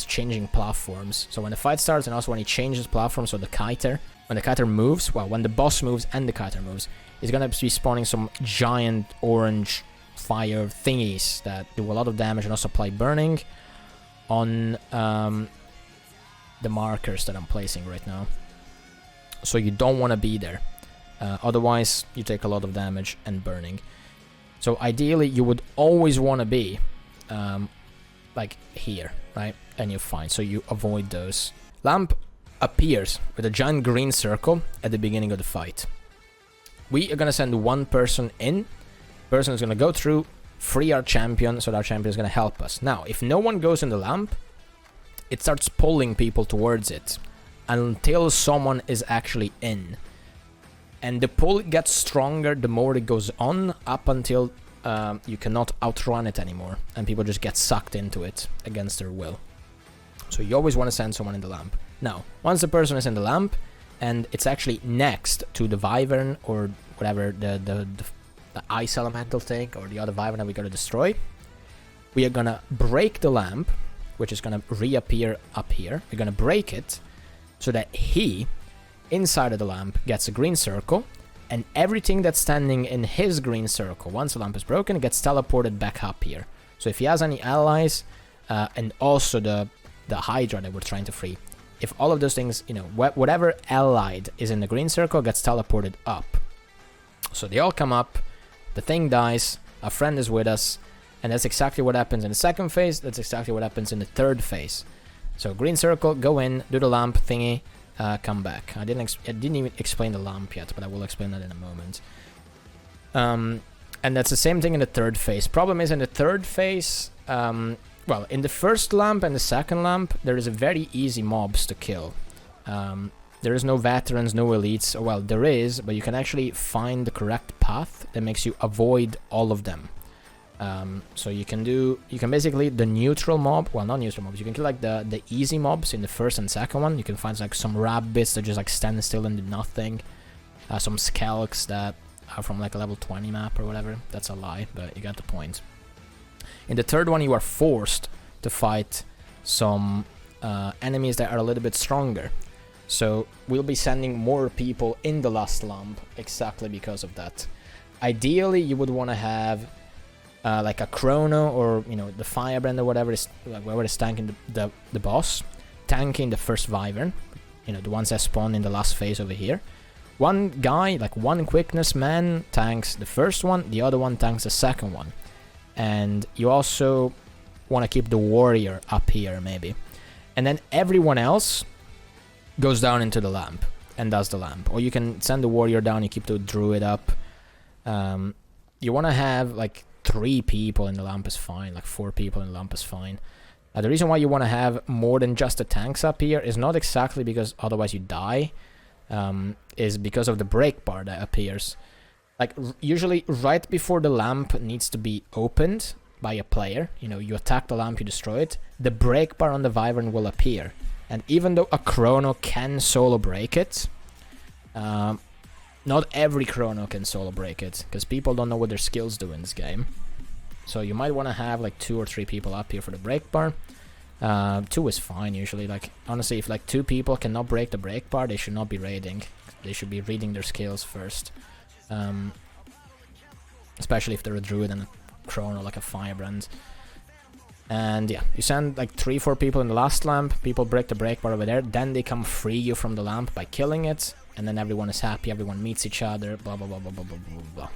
changing platforms. So when the fight starts, and also when he changes platforms, so the kiter, when the kiter moves, well, when the boss moves and the kiter moves, he's gonna be spawning some giant orange fire thingies that do a lot of damage and also apply burning on the markers that I'm placing right now. So you don't want to be there. Otherwise, you take a lot of damage and burning. So ideally, you would always want to be like here, right? And you're fine. So you avoid those. Lamp appears with a giant green circle at the beginning of the fight. We are going to send one person in. Person is going to go through, free our champion, so our champion is going to help us. Now, if no one goes in the lamp, it starts pulling people towards it until someone is actually in. And the pull gets stronger the more it goes on, up until you cannot outrun it anymore, and people just get sucked into it against their will. So you always want to send someone in the lamp. Now, once the person is in the lamp, and it's actually next to the wyvern, or whatever, the ice elemental thing, or the other wyvern that we gotta destroy, we are gonna break the lamp, which is gonna reappear up here. We're gonna break it, so that he, inside of the lamp, gets a green circle, and everything that's standing in his green circle, once the lamp is broken, gets teleported back up here. So if he has any allies, and also the Hydra that we're trying to free, if all of those things, you know, whatever allied is in the green circle gets teleported up. So they all come up, the thing dies, our friend is with us, and that's exactly what happens in the second phase, that's exactly what happens in the third phase. So green circle, go in, do the lamp thingy, come back. I didn't even explain the lamp yet, but I will explain that in a moment. And that's the same thing in the third phase. Problem is, in the third phase, well, in the first lamp and the second lamp, there is a very easy mobs to kill. There is no veterans, no elites. Well, there is, but you can actually find the correct path that makes you avoid all of them. So you can basically, the neutral mob, well, not neutral mobs, you can kill like the easy mobs in the first and second one. You can find like some rabbits that just like stand still and do nothing. Some skelks that are from like a level 20 map or whatever. That's a lie, but you got the point. In the third one, you are forced to fight some enemies that are a little bit stronger. So we'll be sending more people in the last lamp exactly because of that. Ideally, you would want to have like a chrono, or you know, the firebrand or whatever is tanking the boss, tanking the first wyvern, you know, the ones that spawn in the last phase over here. One guy, like one quickness man, tanks the first one, the other one tanks the second one. And you also want to keep the warrior up here maybe, and then everyone else goes down into the lamp and does the lamp. Or you can send the warrior down, you keep the druid up. You want to have like 3 people in the lamp is fine, like 4 people in the lamp is fine. The reason why you want to have more than just the tanks up here is not exactly because otherwise you die, is because of the break bar that appears. Like usually right before the lamp needs to be opened by a player, you know, you attack the lamp, you destroy it, the break bar on the wyvern will appear. And even though a chrono can solo break it, not every chrono can solo break it, because people don't know what their skills do in this game. So you might want to have like 2 or 3 people up here for the break bar. 2 is fine usually. Like honestly, if like 2 people cannot break the break bar, they should not be raiding. They should be reading their skills first. Especially if they're a druid and a chrono like a firebrand. And yeah, you send like 3-4 people in the last lamp, people break the break bar over there, then they come free you from the lamp by killing it, and then everyone is happy, everyone meets each other, blah blah blah blah blah blah blah blah.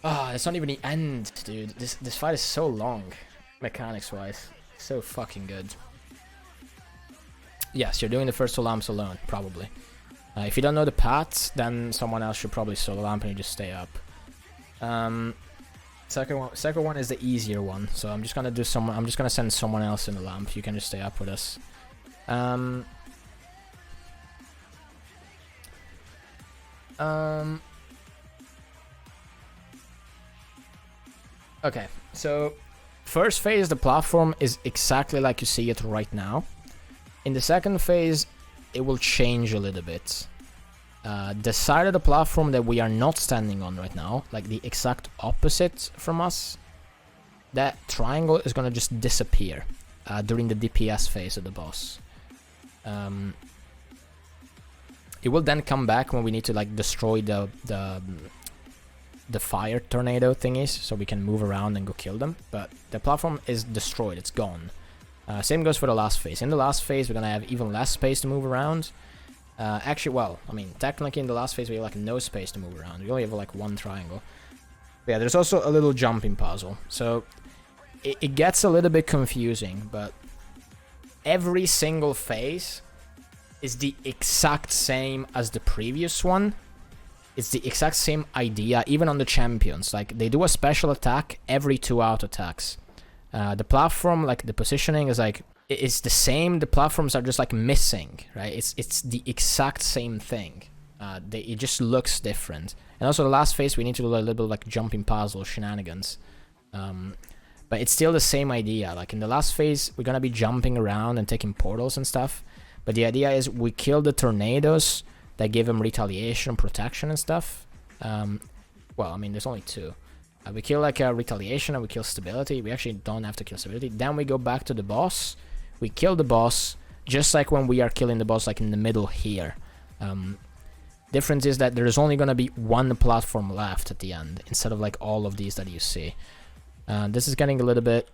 Ah, it's not even the end, dude. This fight is so long, mechanics wise. So fucking good. Yes, you're doing the first 2 lamps alone, probably. If you don't know the paths, then someone else should probably solo lamp and you just stay up. Second one is the easier one, so I'm just gonna send someone else in the lamp. You can just stay up with us. Okay, so first phase, the platform is exactly like you see it right now. In the second phase, it will change a little bit. The side of the platform that we are not standing on right now, like the exact opposite from us, that triangle is gonna just disappear during the DPS phase of the boss. It will then come back when we need to like destroy the fire tornado thingies, so we can move around and go kill them. But the platform is destroyed; it's gone. Same goes for the last phase. In the last phase, we're gonna have even less space to move around. Actually, well, I mean, technically in the last phase we have like no space to move around. We only have like one triangle. But yeah, there's also a little jumping puzzle. So it gets a little bit confusing, but every single phase is the exact same as the previous one. It's the exact same idea, even on the champions. Like, they do a special attack every 2 out attacks. The platform, like, the positioning is like, it's the same. The platforms are just like missing, right? It's the exact same thing. It just looks different. And also the last phase, we need to do a little bit like jumping puzzle shenanigans. But it's still the same idea. Like in the last phase, we're gonna be jumping around and taking portals and stuff. But the idea is we kill the tornadoes that give them retaliation, protection and stuff. Well, I mean, there's only 2. We kill like a retaliation and we kill stability. We actually don't have to kill stability. Then we go back to the boss. We kill the boss, just like when we are killing the boss like in the middle here. Difference is that there's only gonna be 1 platform left at the end, instead of like all of these that you see. This is getting a little bit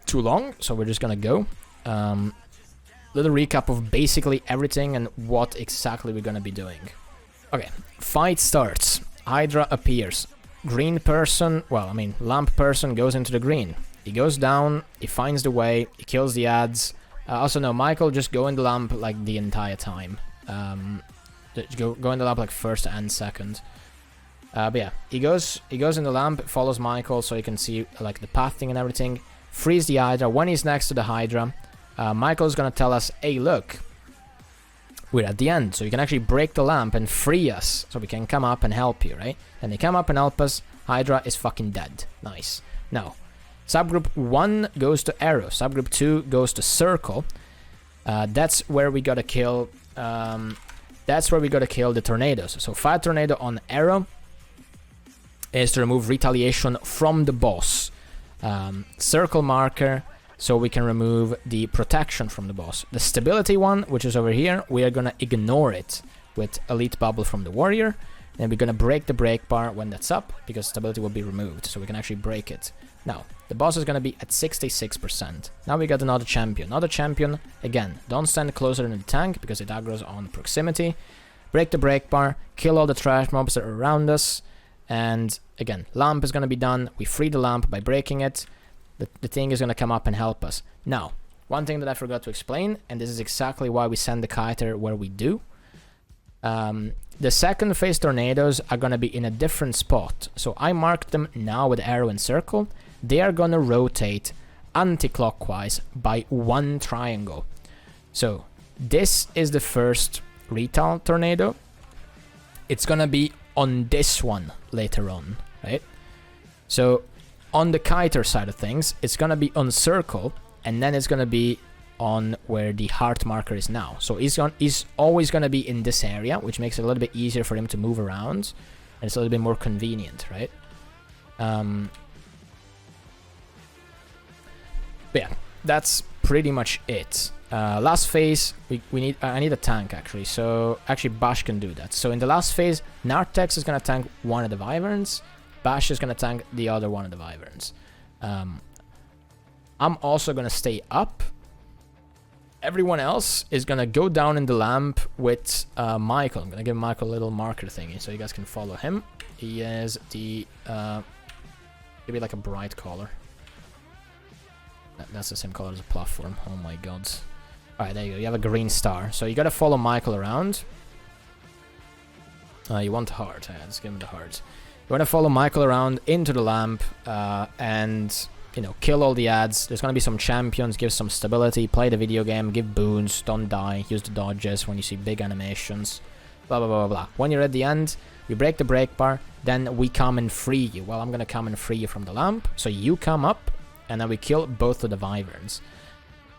too long, so we're just gonna go. Little recap of basically everything and what exactly we're gonna be doing. Okay, fight starts. Hydra appears. Green person, well, I mean, lamp person goes into the green. He goes down, he finds the way, he kills the ads. Also, no, Michael, just go in the lamp like the entire time. Go in the lamp like first and second. But yeah, he goes in the lamp, follows Michael so he can see like the pathing and everything. Frees the Hydra. When he's next to the Hydra, Michael's gonna tell us, hey, look, we're at the end, so you can actually break the lamp and free us, so we can come up and help you, right? And they come up and help us. Hydra is fucking dead. Nice. Now, subgroup 1 goes to Arrow. Subgroup 2 goes to Circle. That's where we gotta kill. That's where we gotta kill the tornadoes. So Fire Tornado on Arrow is to remove retaliation from the boss. Circle marker, so we can remove the protection from the boss. The stability one, which is over here, we are gonna ignore it with Elite Bubble from the Warrior. And we're gonna break the break bar when that's up, because stability will be removed, so we can actually break it. Now, the boss is gonna be at 66%. Now we got another champion. Another champion, again, don't stand closer than the tank, because it aggroes on proximity. Break the break bar, kill all the trash mobs that are around us. And again, lamp is gonna be done. We free the lamp by breaking it. The thing is gonna come up and help us. Now, one thing that I forgot to explain, and this is exactly why we send the kiter where we do. The second phase tornadoes are gonna be in a different spot. So I marked them now with arrow and circle. They are gonna rotate anti-clockwise by 1 triangle. So this is the first retail tornado. It's gonna be on this one later on, right? So on the kiter side of things, it's gonna be on circle, and then it's gonna be on where the heart marker is now. So he's always gonna be in this area, which makes it a little bit easier for him to move around, and it's a little bit more convenient, right? But yeah, that's pretty much it. Last phase, we need I need a tank actually. So actually Bash can do that. So in the last phase, Nartex is gonna tank one of the Wyverns. Bash is gonna tank the other one of the Wyverns. I'm also gonna stay up. Everyone else is gonna go down in the lamp with Michael. I'm gonna give Michael a little marker thingy so you guys can follow him. He is the maybe like a bright color. That's the same color as a platform. Oh my god. Alright, there you go. You have a green star. So you gotta follow Michael around. You want the heart. Yeah, let's give him the heart. You wanna follow Michael around into the lamp and, you know, kill all the ads. There's gonna be some champions, give some stability, play the video game, give boons, don't die, use the dodges when you see big animations. Blah, blah, blah, blah, blah. When you're at the end, you break the break bar, then we come and free you. Well, I'm gonna come and free you from the lamp. So you come up, and then we kill both of the Wyverns.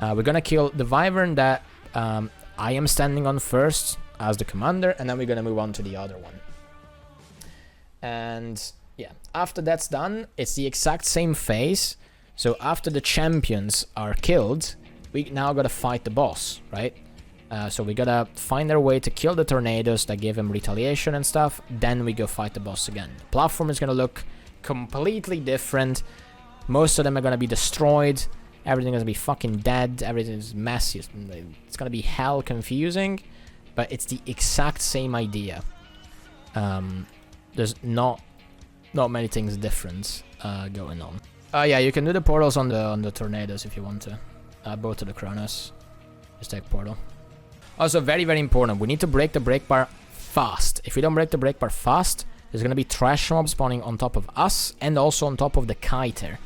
We're gonna kill the Wyvern that I am standing on first as the commander, and then we're gonna move on to the other one. And yeah, after that's done, it's the exact same phase, So after the champions are killed, we now gotta fight the boss, right? So we gotta find our way to kill the tornadoes that give him retaliation and stuff. Then we go fight the boss again. The platform is gonna look completely different. Most of them are gonna be destroyed. Everything is gonna be fucking dead. Everything is messy. It's gonna be hell confusing. But it's the exact same idea. There's not many things different going on. Yeah, you can do the portals on the tornadoes if you want to. Both of the Kronos. Just take portal. Also, very, very important. We need to break the break bar fast. If we don't break the break bar fast, there's gonna be trash mobs spawning on top of us and also on top of the kiter.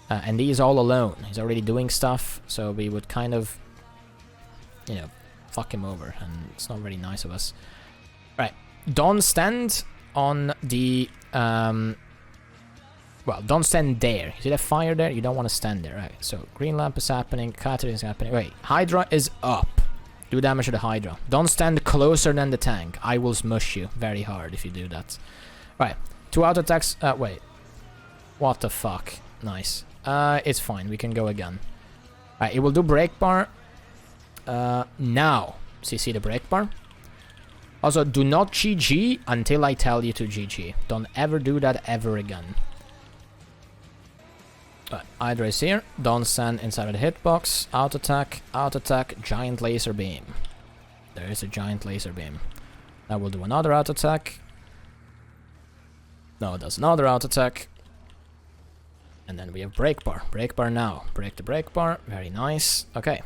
And he is all alone. He's already doing stuff, so we would kind of, you know, fuck him over, and it's not very nice of us. Right, don't stand on the well, don't stand there. You see that fire there? You don't want to stand there, right? So green lamp is happening, kiter is happening. Wait, Hydra is up. Do damage to the Hydra. Don't stand closer than the tank. I will smush you very hard if you do that. Right, 2 auto attacks. Wait, what the fuck? Nice. It's fine. We can go again. Right, it will do break bar. Now, CC the break bar. Also, do not GG until I tell you to GG. Don't ever do that ever again. Hydra is here. Don't stand inside of the hitbox. Out attack, giant laser beam. There is a giant laser beam. Now we'll do another out attack. No, it does another out attack. And then we have break bar. Break bar now. Break the break bar. Very nice. Okay.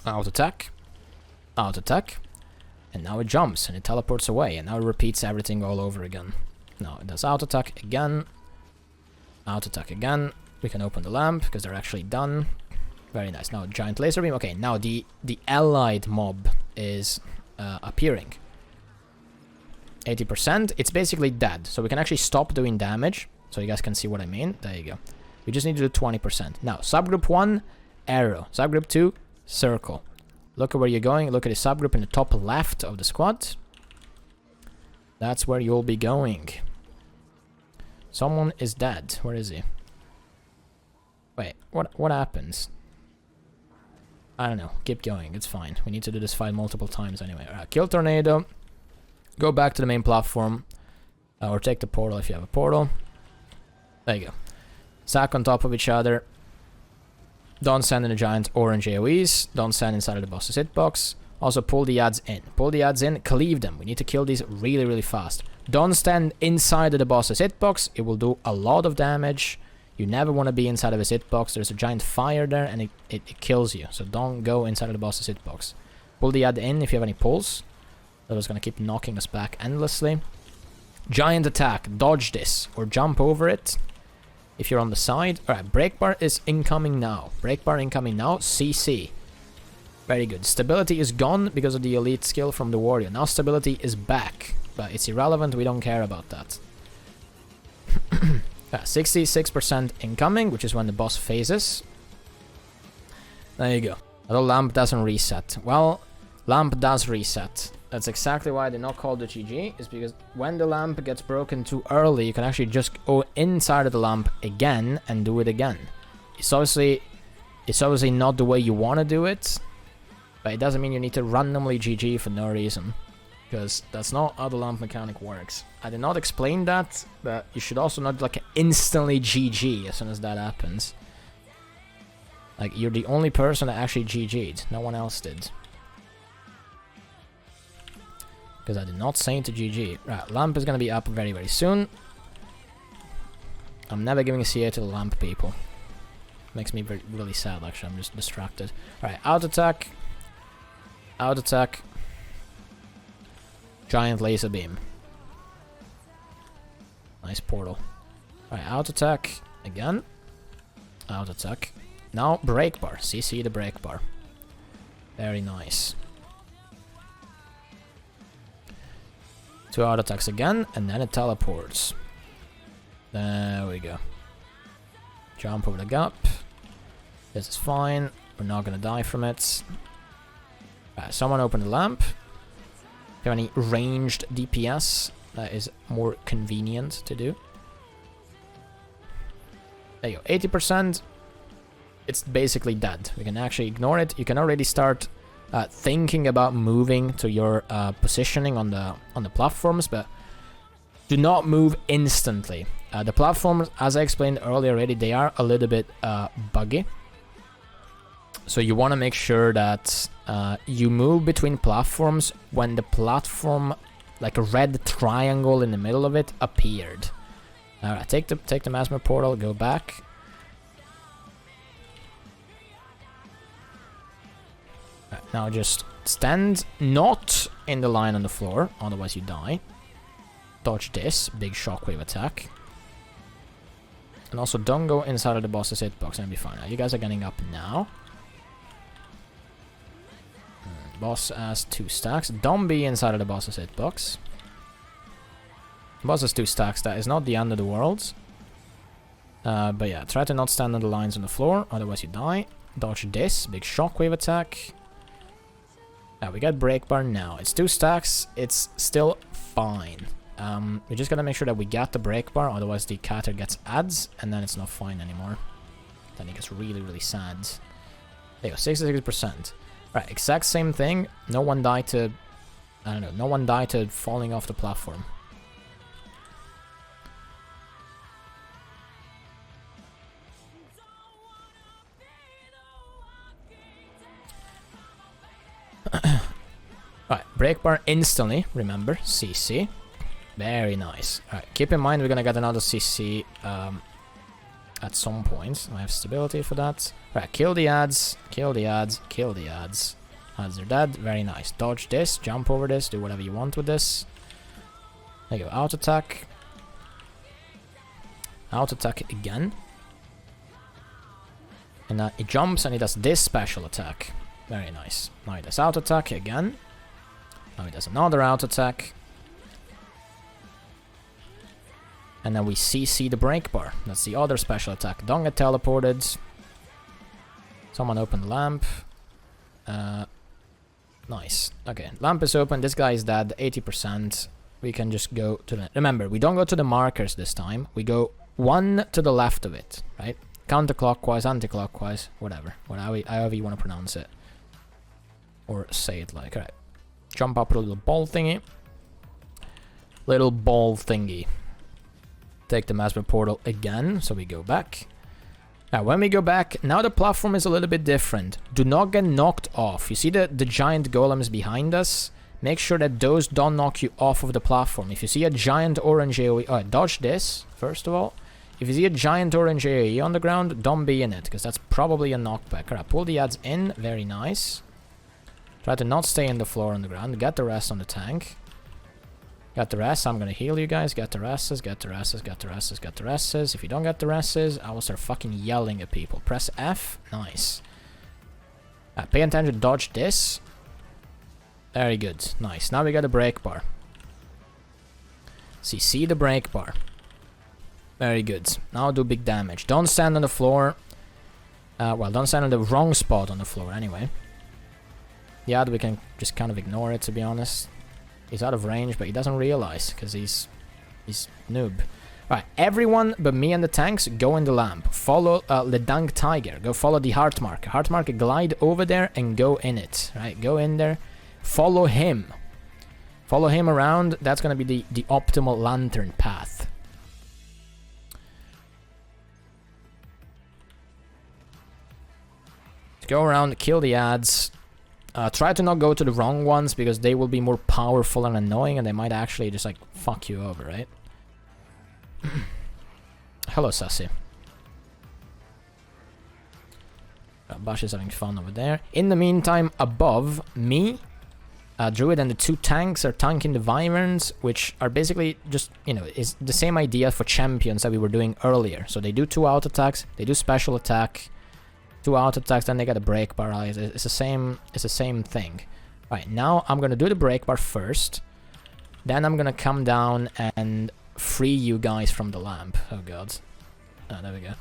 Out attack. Out attack. And now it jumps and it teleports away. And now it repeats everything all over again. Now it does out attack again. Out attack again. We can open the lamp because they're actually done. Very nice. Now giant laser beam. Okay, now the allied mob is appearing. 80%. It's basically dead. So we can actually stop doing damage. So you guys can see what I mean. There you go. We just need to do 20%. Now, subgroup 1, arrow. Subgroup 2, circle. Look at where you're going. Look at the subgroup in the top left of the squad. That's where you'll be going. Someone is dead. Where is he? Wait, what happens? I don't know. Keep going. It's fine. We need to do this fight multiple times anyway. Alright, kill tornado. Go back to the main platform. Or take the portal if you have a portal. There you go. Stack on top of each other. Don't stand in the giant orange AoEs. Don't stand inside of the boss's hitbox. Also pull the ads in. Pull the ads in, cleave them. We need to kill these really, really fast. Don't stand inside of the boss's hitbox. It will do a lot of damage. You never want to be inside of his hitbox. There's a giant fire there and it kills you. So don't go inside of the boss's hitbox. Pull the ad in if you have any pulls. That is going to keep knocking us back endlessly. Giant attack. Dodge this or jump over it. If you're on the side. Alright, break bar is incoming now. Break bar incoming now. CC. Very good. Stability is gone because of the elite skill from the warrior. Now stability is back. But it's irrelevant. We don't care about that. 66% incoming, which is when the boss phases. There you go. Although lamp doesn't reset. Well, lamp does reset. That's exactly why they're not called the GG, is because when the lamp gets broken too early, you can actually just go inside of the lamp again and do it again. It's obviously not the way you want to do it, but it doesn't mean you need to randomly GG for no reason, because that's not how the lamp mechanic works. I did not explain that, but you should also not like instantly GG as soon as that happens. Like, you're the only person that actually GG'd, no one else did. Because I did not say to GG. Right, lamp is going to be up very, very soon. I'm never giving a CA to the lamp people. Makes me really sad, actually. I'm just distracted. Alright, out attack. Out attack. Giant laser beam. Nice portal. Alright, out attack. Again. Out attack. Now, break bar. CC the break bar. Very nice. 2 out attacks again, and then it teleports. There we go. Jump over the gap. This is fine. We're not gonna die from it. Someone open the lamp. If you have any ranged DPS, that is more convenient to do. There you go, 80%. It's basically dead. We can actually ignore it. You can already start thinking about moving to your positioning on the platforms, but do not move instantly. The platforms, as I explained earlier already, they are a little bit buggy. So you want to make sure that you move between platforms when the platform, like a red triangle in the middle of it, appeared. Alright, take the Mesmer portal, go back. Right, now just stand not in the line on the floor, otherwise you die. Dodge this, big shockwave attack. And also don't go inside of the boss's hitbox and it'll be fine. Now, you guys are getting up now. Boss has 2 stacks. Don't be inside of the boss's hitbox. Boss has 2 stacks, that is not the end of the world. But yeah, try to not stand on the lines on the floor, otherwise you die. Dodge this, big shockwave attack. We got break bar now. It's 2 stacks, it's still fine. We just gotta make sure that we get the break bar, otherwise the cater gets ads, and then it's not fine anymore. Then it gets really, really sad. There you go, 66%. Right, exact same thing. No one died to... I don't know, no one died to falling off the platform. Alright, break bar instantly, remember, CC. Very nice. Alright, keep in mind we're gonna get another CC at some point. I have stability for that. Alright, kill the ads, kill the ads, kill the ads. Ads are dead, very nice. Dodge this, jump over this, do whatever you want with this. There you go, out attack. Out attack again. And it jumps and it does this special attack. Very nice. Now he does out attack again. Now he does another out attack. And then we CC the break bar. That's the other special attack. Don't get teleported. Someone open the lamp. Nice. Okay, lamp is open. This guy is dead. 80%. We can just go to the... Remember, we don't go to the markers this time. We go 1 to the left of it, right? Counterclockwise, anti-clockwise, whatever. However you want to pronounce it. Or say it like, alright. Jump up a little ball thingy. Little ball thingy. Take the Mesmer portal again, so we go back. Now, when we go back, now the platform is a little bit different. Do not get knocked off. You see the giant golems behind us? Make sure that those don't knock you off of the platform. If you see a giant orange AoE... dodge this, first of all. If you see a giant orange AoE on the ground, don't be in it, because that's probably a knockback. Alright, pull the ads in. Very nice. Try to not stay in the floor on the ground. Get the rest on the tank. Get the rest. I'm gonna heal you guys. Get the rests. Get the rests. Get the rests. Get the rests. If you don't get the rests, I will start fucking yelling at people. Press F. Nice. Pay attention. Dodge this. Very good. Nice. Now we got a break bar. CC the break bar. Very good. Now do big damage. Don't stand on the floor. Well, don't stand on the wrong spot on the floor anyway. Yeah, we can just kind of ignore it, to be honest. He's out of range, but he doesn't realize, because he's noob. Alright, everyone but me and the tanks, go in the lamp. Follow Ledang Tiger. Go follow the heart marker. Heart marker, glide over there and go in it. Right, go in there. Follow him. Follow him around. That's going to be the optimal lantern path. Go around, kill the ads. Try to not go to the wrong ones, because they will be more powerful and annoying, and they might actually just, like, fuck you over, right? Hello, Sassy. Bash is having fun over there. In the meantime, above me, Druid and the 2 tanks are tanking the Wyverns, which are basically just, you know, is the same idea for champions that we were doing earlier. So they do 2 out attacks, they do special attack, 2 out attacks, then they get a break bar. It's the same thing. Alright, now I'm gonna do the break bar first. Then I'm gonna come down and free you guys from the lamp. Oh god. Oh, there we go.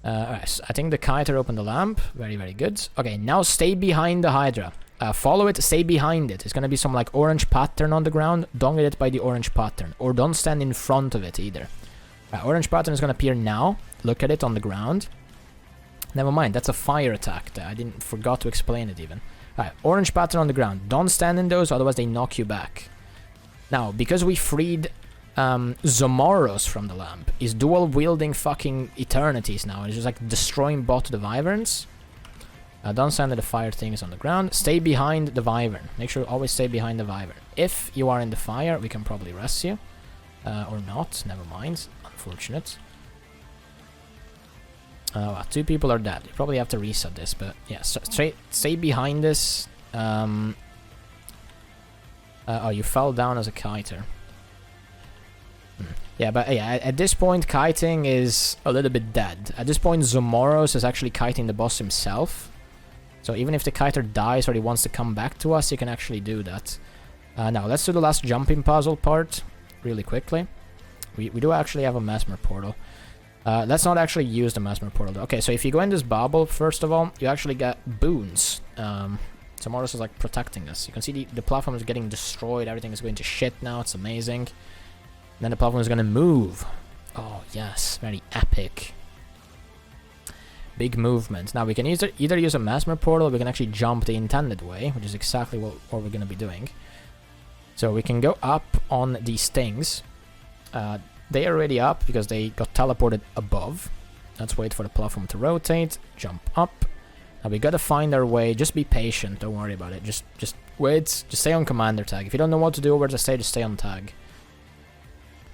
Alright, so I think the kiter opened the lamp. Very, very good. Okay, now stay behind the Hydra. Follow it, stay behind it. It's gonna be some like orange pattern on the ground. Don't get it by the orange pattern. Or don't stand in front of it either. Orange pattern is gonna appear now. look at it on the ground. Never mind, that's a fire attack. I forgot to explain it even. Alright, orange pattern on the ground. Don't stand in those, otherwise they knock you back. Now, because we freed Zomoros from the lamp, he's dual wielding fucking eternities now. He's just like destroying both the wyverns. Don't stand in the fire things on the ground. Stay behind the wyvern. Make sure always stay behind the wyvern. If you are in the fire, we can probably rest you. Or not, never mind. Unfortunate. Well, 2 people are dead. You probably have to reset this, but yeah, stay behind this. Oh, you fell down as a kiter. Yeah, but yeah, at this point, kiting is a little bit dead. At this point, Zomoros is actually kiting the boss himself. So even if the kiter dies or he wants to come back to us, he can actually do that. Now, let's do the last jumping puzzle part really quickly. We do actually have a Mesmer portal. Let's not actually use the Mesmer portal. Okay, so if you go in this bubble, first of all, you actually get boons. Zomoros is like protecting us. You can see the platform is getting destroyed. Everything is going to shit now. It's amazing. Then the platform is going to move. Oh, yes. Very epic. Big movement. Now, we can either use a Mesmer portal or we can actually jump the intended way, which is exactly what we're going to be doing. So we can go up on these things. They are already up because they got teleported above. Let's wait for the platform to rotate. Jump up. Now, we got to find our way. Just be patient. Don't worry about it. Just wait. Just stay on commander tag. If you don't know what to do over the stage, just stay on tag.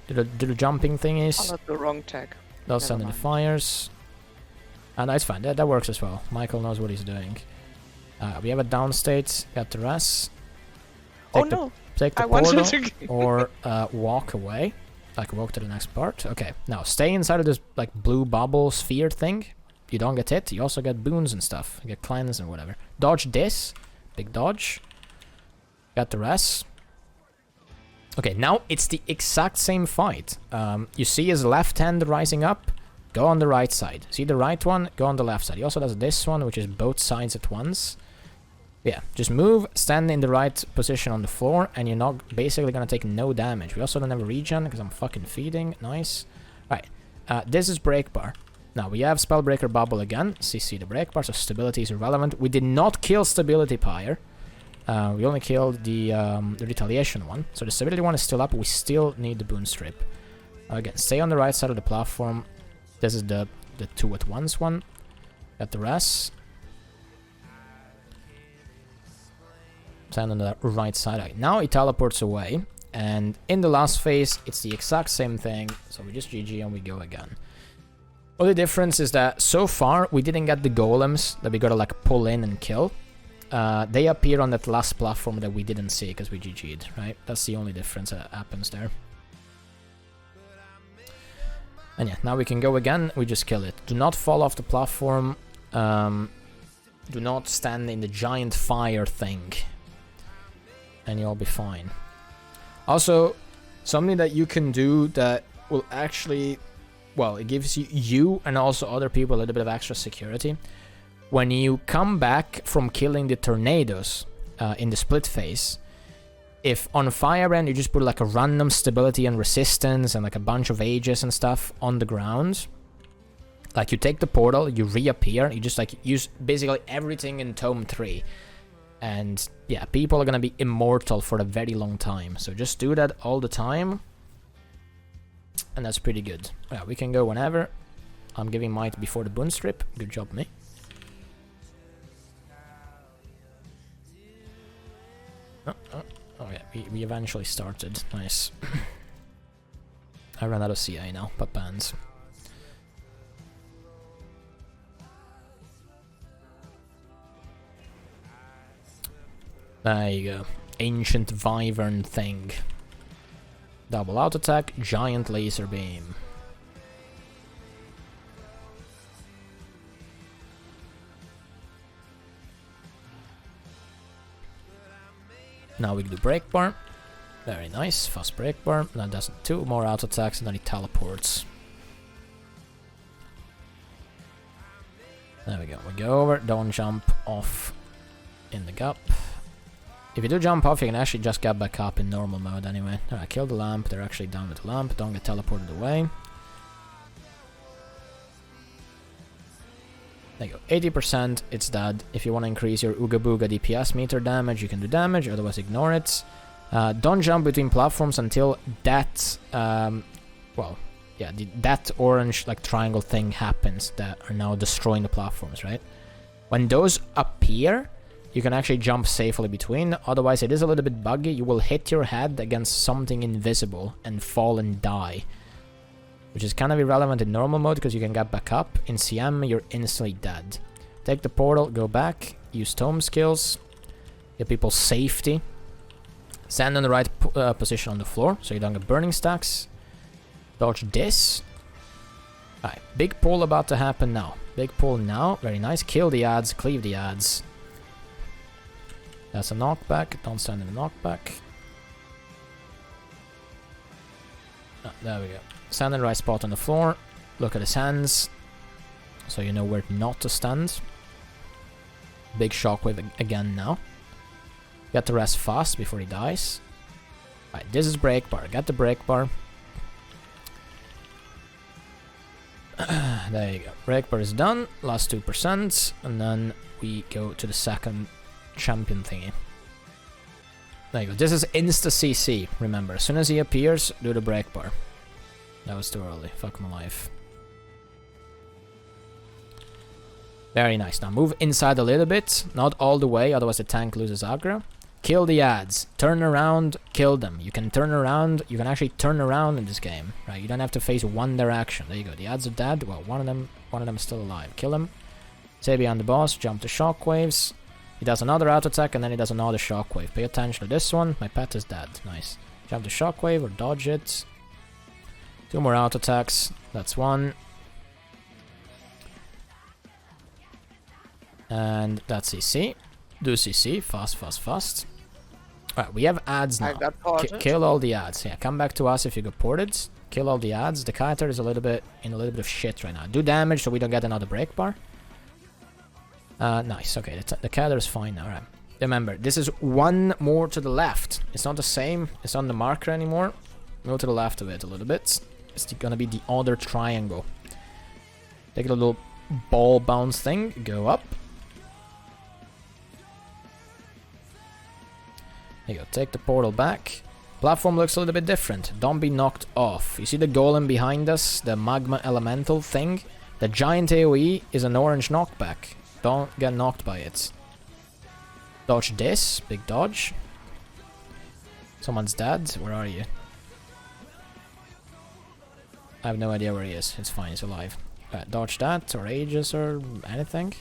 Do the jumping thing is... I'm at the wrong tag. They'll send in the fires. And that's fine. That works as well. Michael knows what he's doing. We have a down state. Got the rest. Oh no! Take the portal or walk away. Like walk to the next part. Okay. Now stay inside of this like blue bubble sphere thing. You don't get hit. You also get boons and stuff. You get cleanse and whatever. Dodge this. Big dodge. Got the rest. Okay, now it's the exact same fight. You see his left hand rising up, go on the right side. See the right one, go on the left side. He also does this one, which is both sides at once. Yeah, just move, stand in the right position on the floor, and you're not basically gonna take no damage. We also don't have a regen, because I'm fucking feeding. Nice. Right, this is break bar. Now, we have Spellbreaker Bubble again. CC the break bar, so stability is irrelevant. We did not kill Stability Pyre. We only killed the retaliation one. So the stability one is still up, but we still need the boon strip. Again, stay on the right side of the platform. This is the 2 at once one. Got the rest. Stand on the right side. Right, now he teleports away. And in the last phase, it's the exact same thing. So we just GG and we go again. Only difference is that so far, we didn't get the golems that we gotta like pull in and kill. They appear on that last platform that we didn't see because we GG'd, right? That's the only difference that happens there. And yeah, now we can go again, we just kill it. Do not fall off the platform. Do not stand in the giant fire thing. And you'll be fine. Also, something that you can do that will actually... Well, it gives you and also other people a little bit of extra security. When you come back from killing the tornadoes in the split phase, if on fire end you just put like a random stability and resistance and like a bunch of ages and stuff on the ground, like you take the portal, you reappear, you just like use basically everything in Tome 3. And yeah, people are gonna be immortal for a very long time. So just do that all the time. And that's pretty good. Yeah, we can go whenever. I'm giving might before the boon strip. Good job, me. Oh yeah, we eventually started. Nice. I ran out of CA now, but bands. There you go. Ancient Wyvern thing. Double out attack, giant laser beam. Now we do break bar. Very nice, fast break bar. Now does 2 more auto attacks and then he teleports. There we go. We go over, don't jump off in the gap. If you do jump off, you can actually just get back up in normal mode anyway. Alright, kill the lamp. They're actually down with the lamp. Don't get teleported away. There you go, 80%, it's dead. If you want to increase your Ooga Booga DPS meter damage, you can do damage, otherwise ignore it. Don't jump between platforms until that, that orange like triangle thing happens that are now destroying the platforms, right? When those appear, you can actually jump safely between, otherwise it is a little bit buggy. You will hit your head against something invisible and fall and die. Which is kind of irrelevant in normal mode because you can get back up. In CM, you're instantly dead. Take the portal, go back, use tome skills, get people's safety. Stand in the right position on the floor so you don't get burning stacks. Dodge this. Alright, big pull about to happen now. Big pull now, very nice. Kill the ads, cleave the ads. That's a knockback, don't stand in the knockback. Oh, there we go. Stand in the right spot on the floor. Look at his hands. So you know where not to stand. Big shockwave again now. Get the rest fast before he dies. Alright, this is break bar. Get the break bar. There you go. Break bar is done. Last 2%. And then we go to the second champion thingy. There you go. This is insta CC. Remember, as soon as he appears, do the break bar. That was too early. Fuck my life. Very nice. Now move inside a little bit. Not all the way, otherwise the tank loses aggro. Kill the ads. Turn around, kill them. You can turn around. You can actually turn around in this game. Right? You don't have to face one direction. There you go. The ads are dead. Well, one of them is still alive. Kill him. Stay behind the boss. Jump to shockwaves. He does another auto attack and then he does another shockwave. Pay attention to this one. My pet is dead. Nice. Jump to shockwave or dodge it. 2 more auto attacks. That's one. And that's CC. Do CC. Fast, fast, fast. Alright, we have ads now. I got ported. Kill all the ads. Yeah, come back to us if you got ported. Kill all the ads. The kiter is in a little bit of shit right now. Do damage so we don't get another break bar. Nice. Okay, the kiter is fine now. Alright. Remember, this is one more to the left. It's not the same. It's not on the marker anymore. Go to the left of it a little bit. It's gonna be the other triangle. Take a little ball bounce thing. Go up. There you go. Take the portal back. Platform looks a little bit different. Don't be knocked off. You see the golem behind us? The magma elemental thing? The giant AoE is an orange knockback. Don't get knocked by it. Dodge this. Big dodge. Someone's dead. Where are you? I have no idea where he is. It's fine. He's alive. Dodge that or Aegis or anything.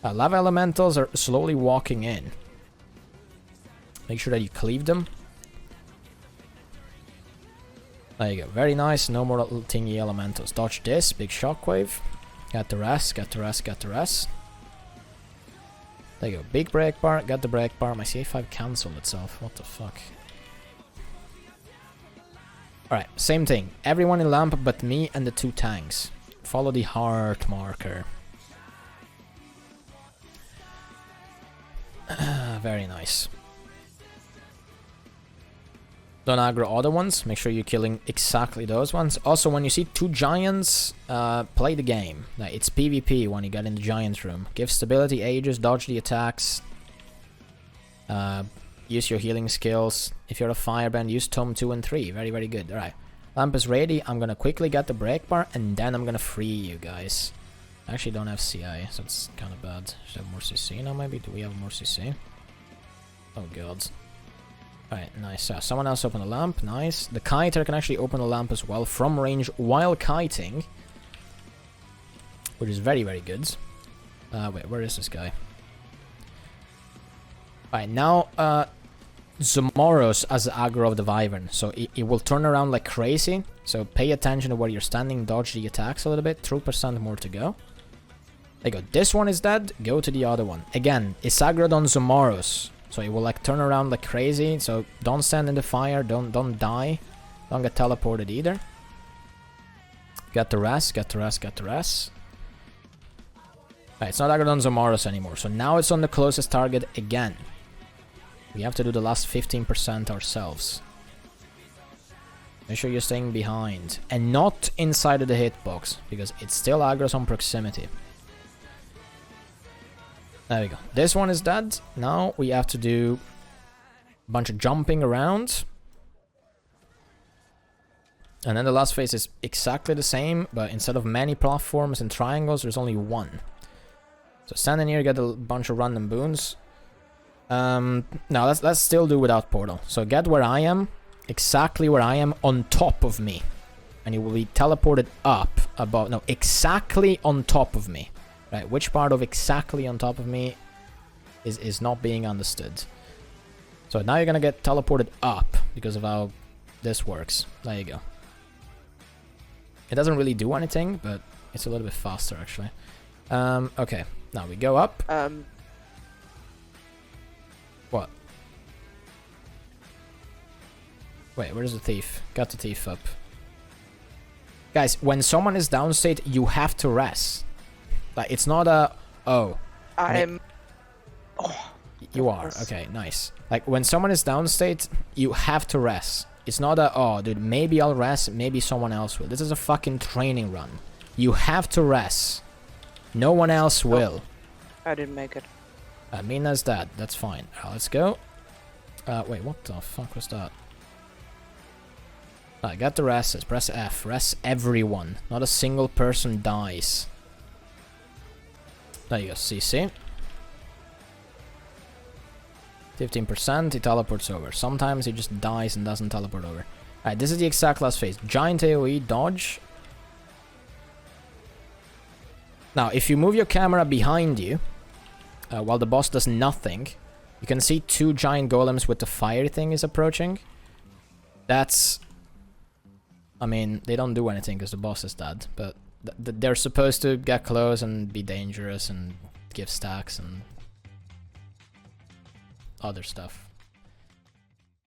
Lava elementals are slowly walking in. Make sure that you cleave them. There you go. Very nice. No more little thingy elementals. Dodge this. Big shockwave. Get the rest. Get the rest. Get the rest. There you go. Big break bar. Get the break bar. My CA5 cancelled itself. What the fuck? Alright. Same thing. Everyone in lamp but me and the 2 tanks. Follow the heart marker. Very nice. Don't aggro other ones. Make sure you're killing exactly those ones. Also, when you see 2 giants, play the game. It's PvP when you get in the giant room. Give stability, Aegis, dodge the attacks. Use your healing skills. If you're a fireband, use Tome 2 and 3. Very, very good. Alright. Lamp is ready. I'm gonna quickly get the break bar and then I'm gonna free you guys. I actually don't have CI, so it's kind of bad. Should have more CC now maybe? Do we have more CC? Oh god. Alright, nice. Someone else open a lamp. Nice. The kiter can actually open a lamp as well from range while kiting. Which is very, very good. Wait, where is this guy? Alright, now Zomoros as the aggro of the Wyvern. So it will turn around like crazy. So pay attention to where you're standing. Dodge the attacks a little bit. 3% more to go. There you go. This one is dead. Go to the other one. Again, it's aggroed on Zomoros. So it will like turn around like crazy. So don't stand in the fire. Don't die. Don't get teleported either. Get the rest. Get the rest. Get the rest. Right, it's not aggroed on Zomoros anymore. So now it's on the closest target again. We have to do the last 15% ourselves. Make sure you're staying behind. And not inside of the hitbox. Because it still aggroes on proximity. There we go. This one is dead. Now we have to do a bunch of jumping around. And then the last phase is exactly the same, but instead of many platforms and triangles, there's only one. So stand in here, get a bunch of random boons. Now let's still do without portal. So get where I am, exactly where I am, on top of me. And you will be teleported up above, no, exactly on top of me. Right, which part of exactly on top of me is not being understood. So now you're gonna get teleported up because of how this works. There you go. It doesn't really do anything, but it's a little bit faster actually. Okay, now we go up. What? Wait, where's the thief? Got the thief up. Guys, when someone is downstate, you have to rest. Like, it's not a... Oh. I'm... Oh, you are. Okay, nice. Like, when someone is downstate, you have to rest. It's not a... Oh, dude, maybe I'll rest, maybe someone else will. This is a fucking training run. You have to rest. No one else will. I didn't make it. I mean, that's that. That's fine. Let's go. Wait, what the fuck was that? I got the rest. Let's press F. Rest everyone. Not a single person dies. There you go, CC. 15%, he teleports over. Sometimes he just dies and doesn't teleport over. Alright, this is the exact last phase. Giant AoE, dodge. Now, if you move your camera behind you, while the boss does nothing, you can see two giant golems with the fire thing is approaching. That's... I mean, they don't do anything because the boss is dead, but... they're supposed to get close and be dangerous and give stacks and other stuff.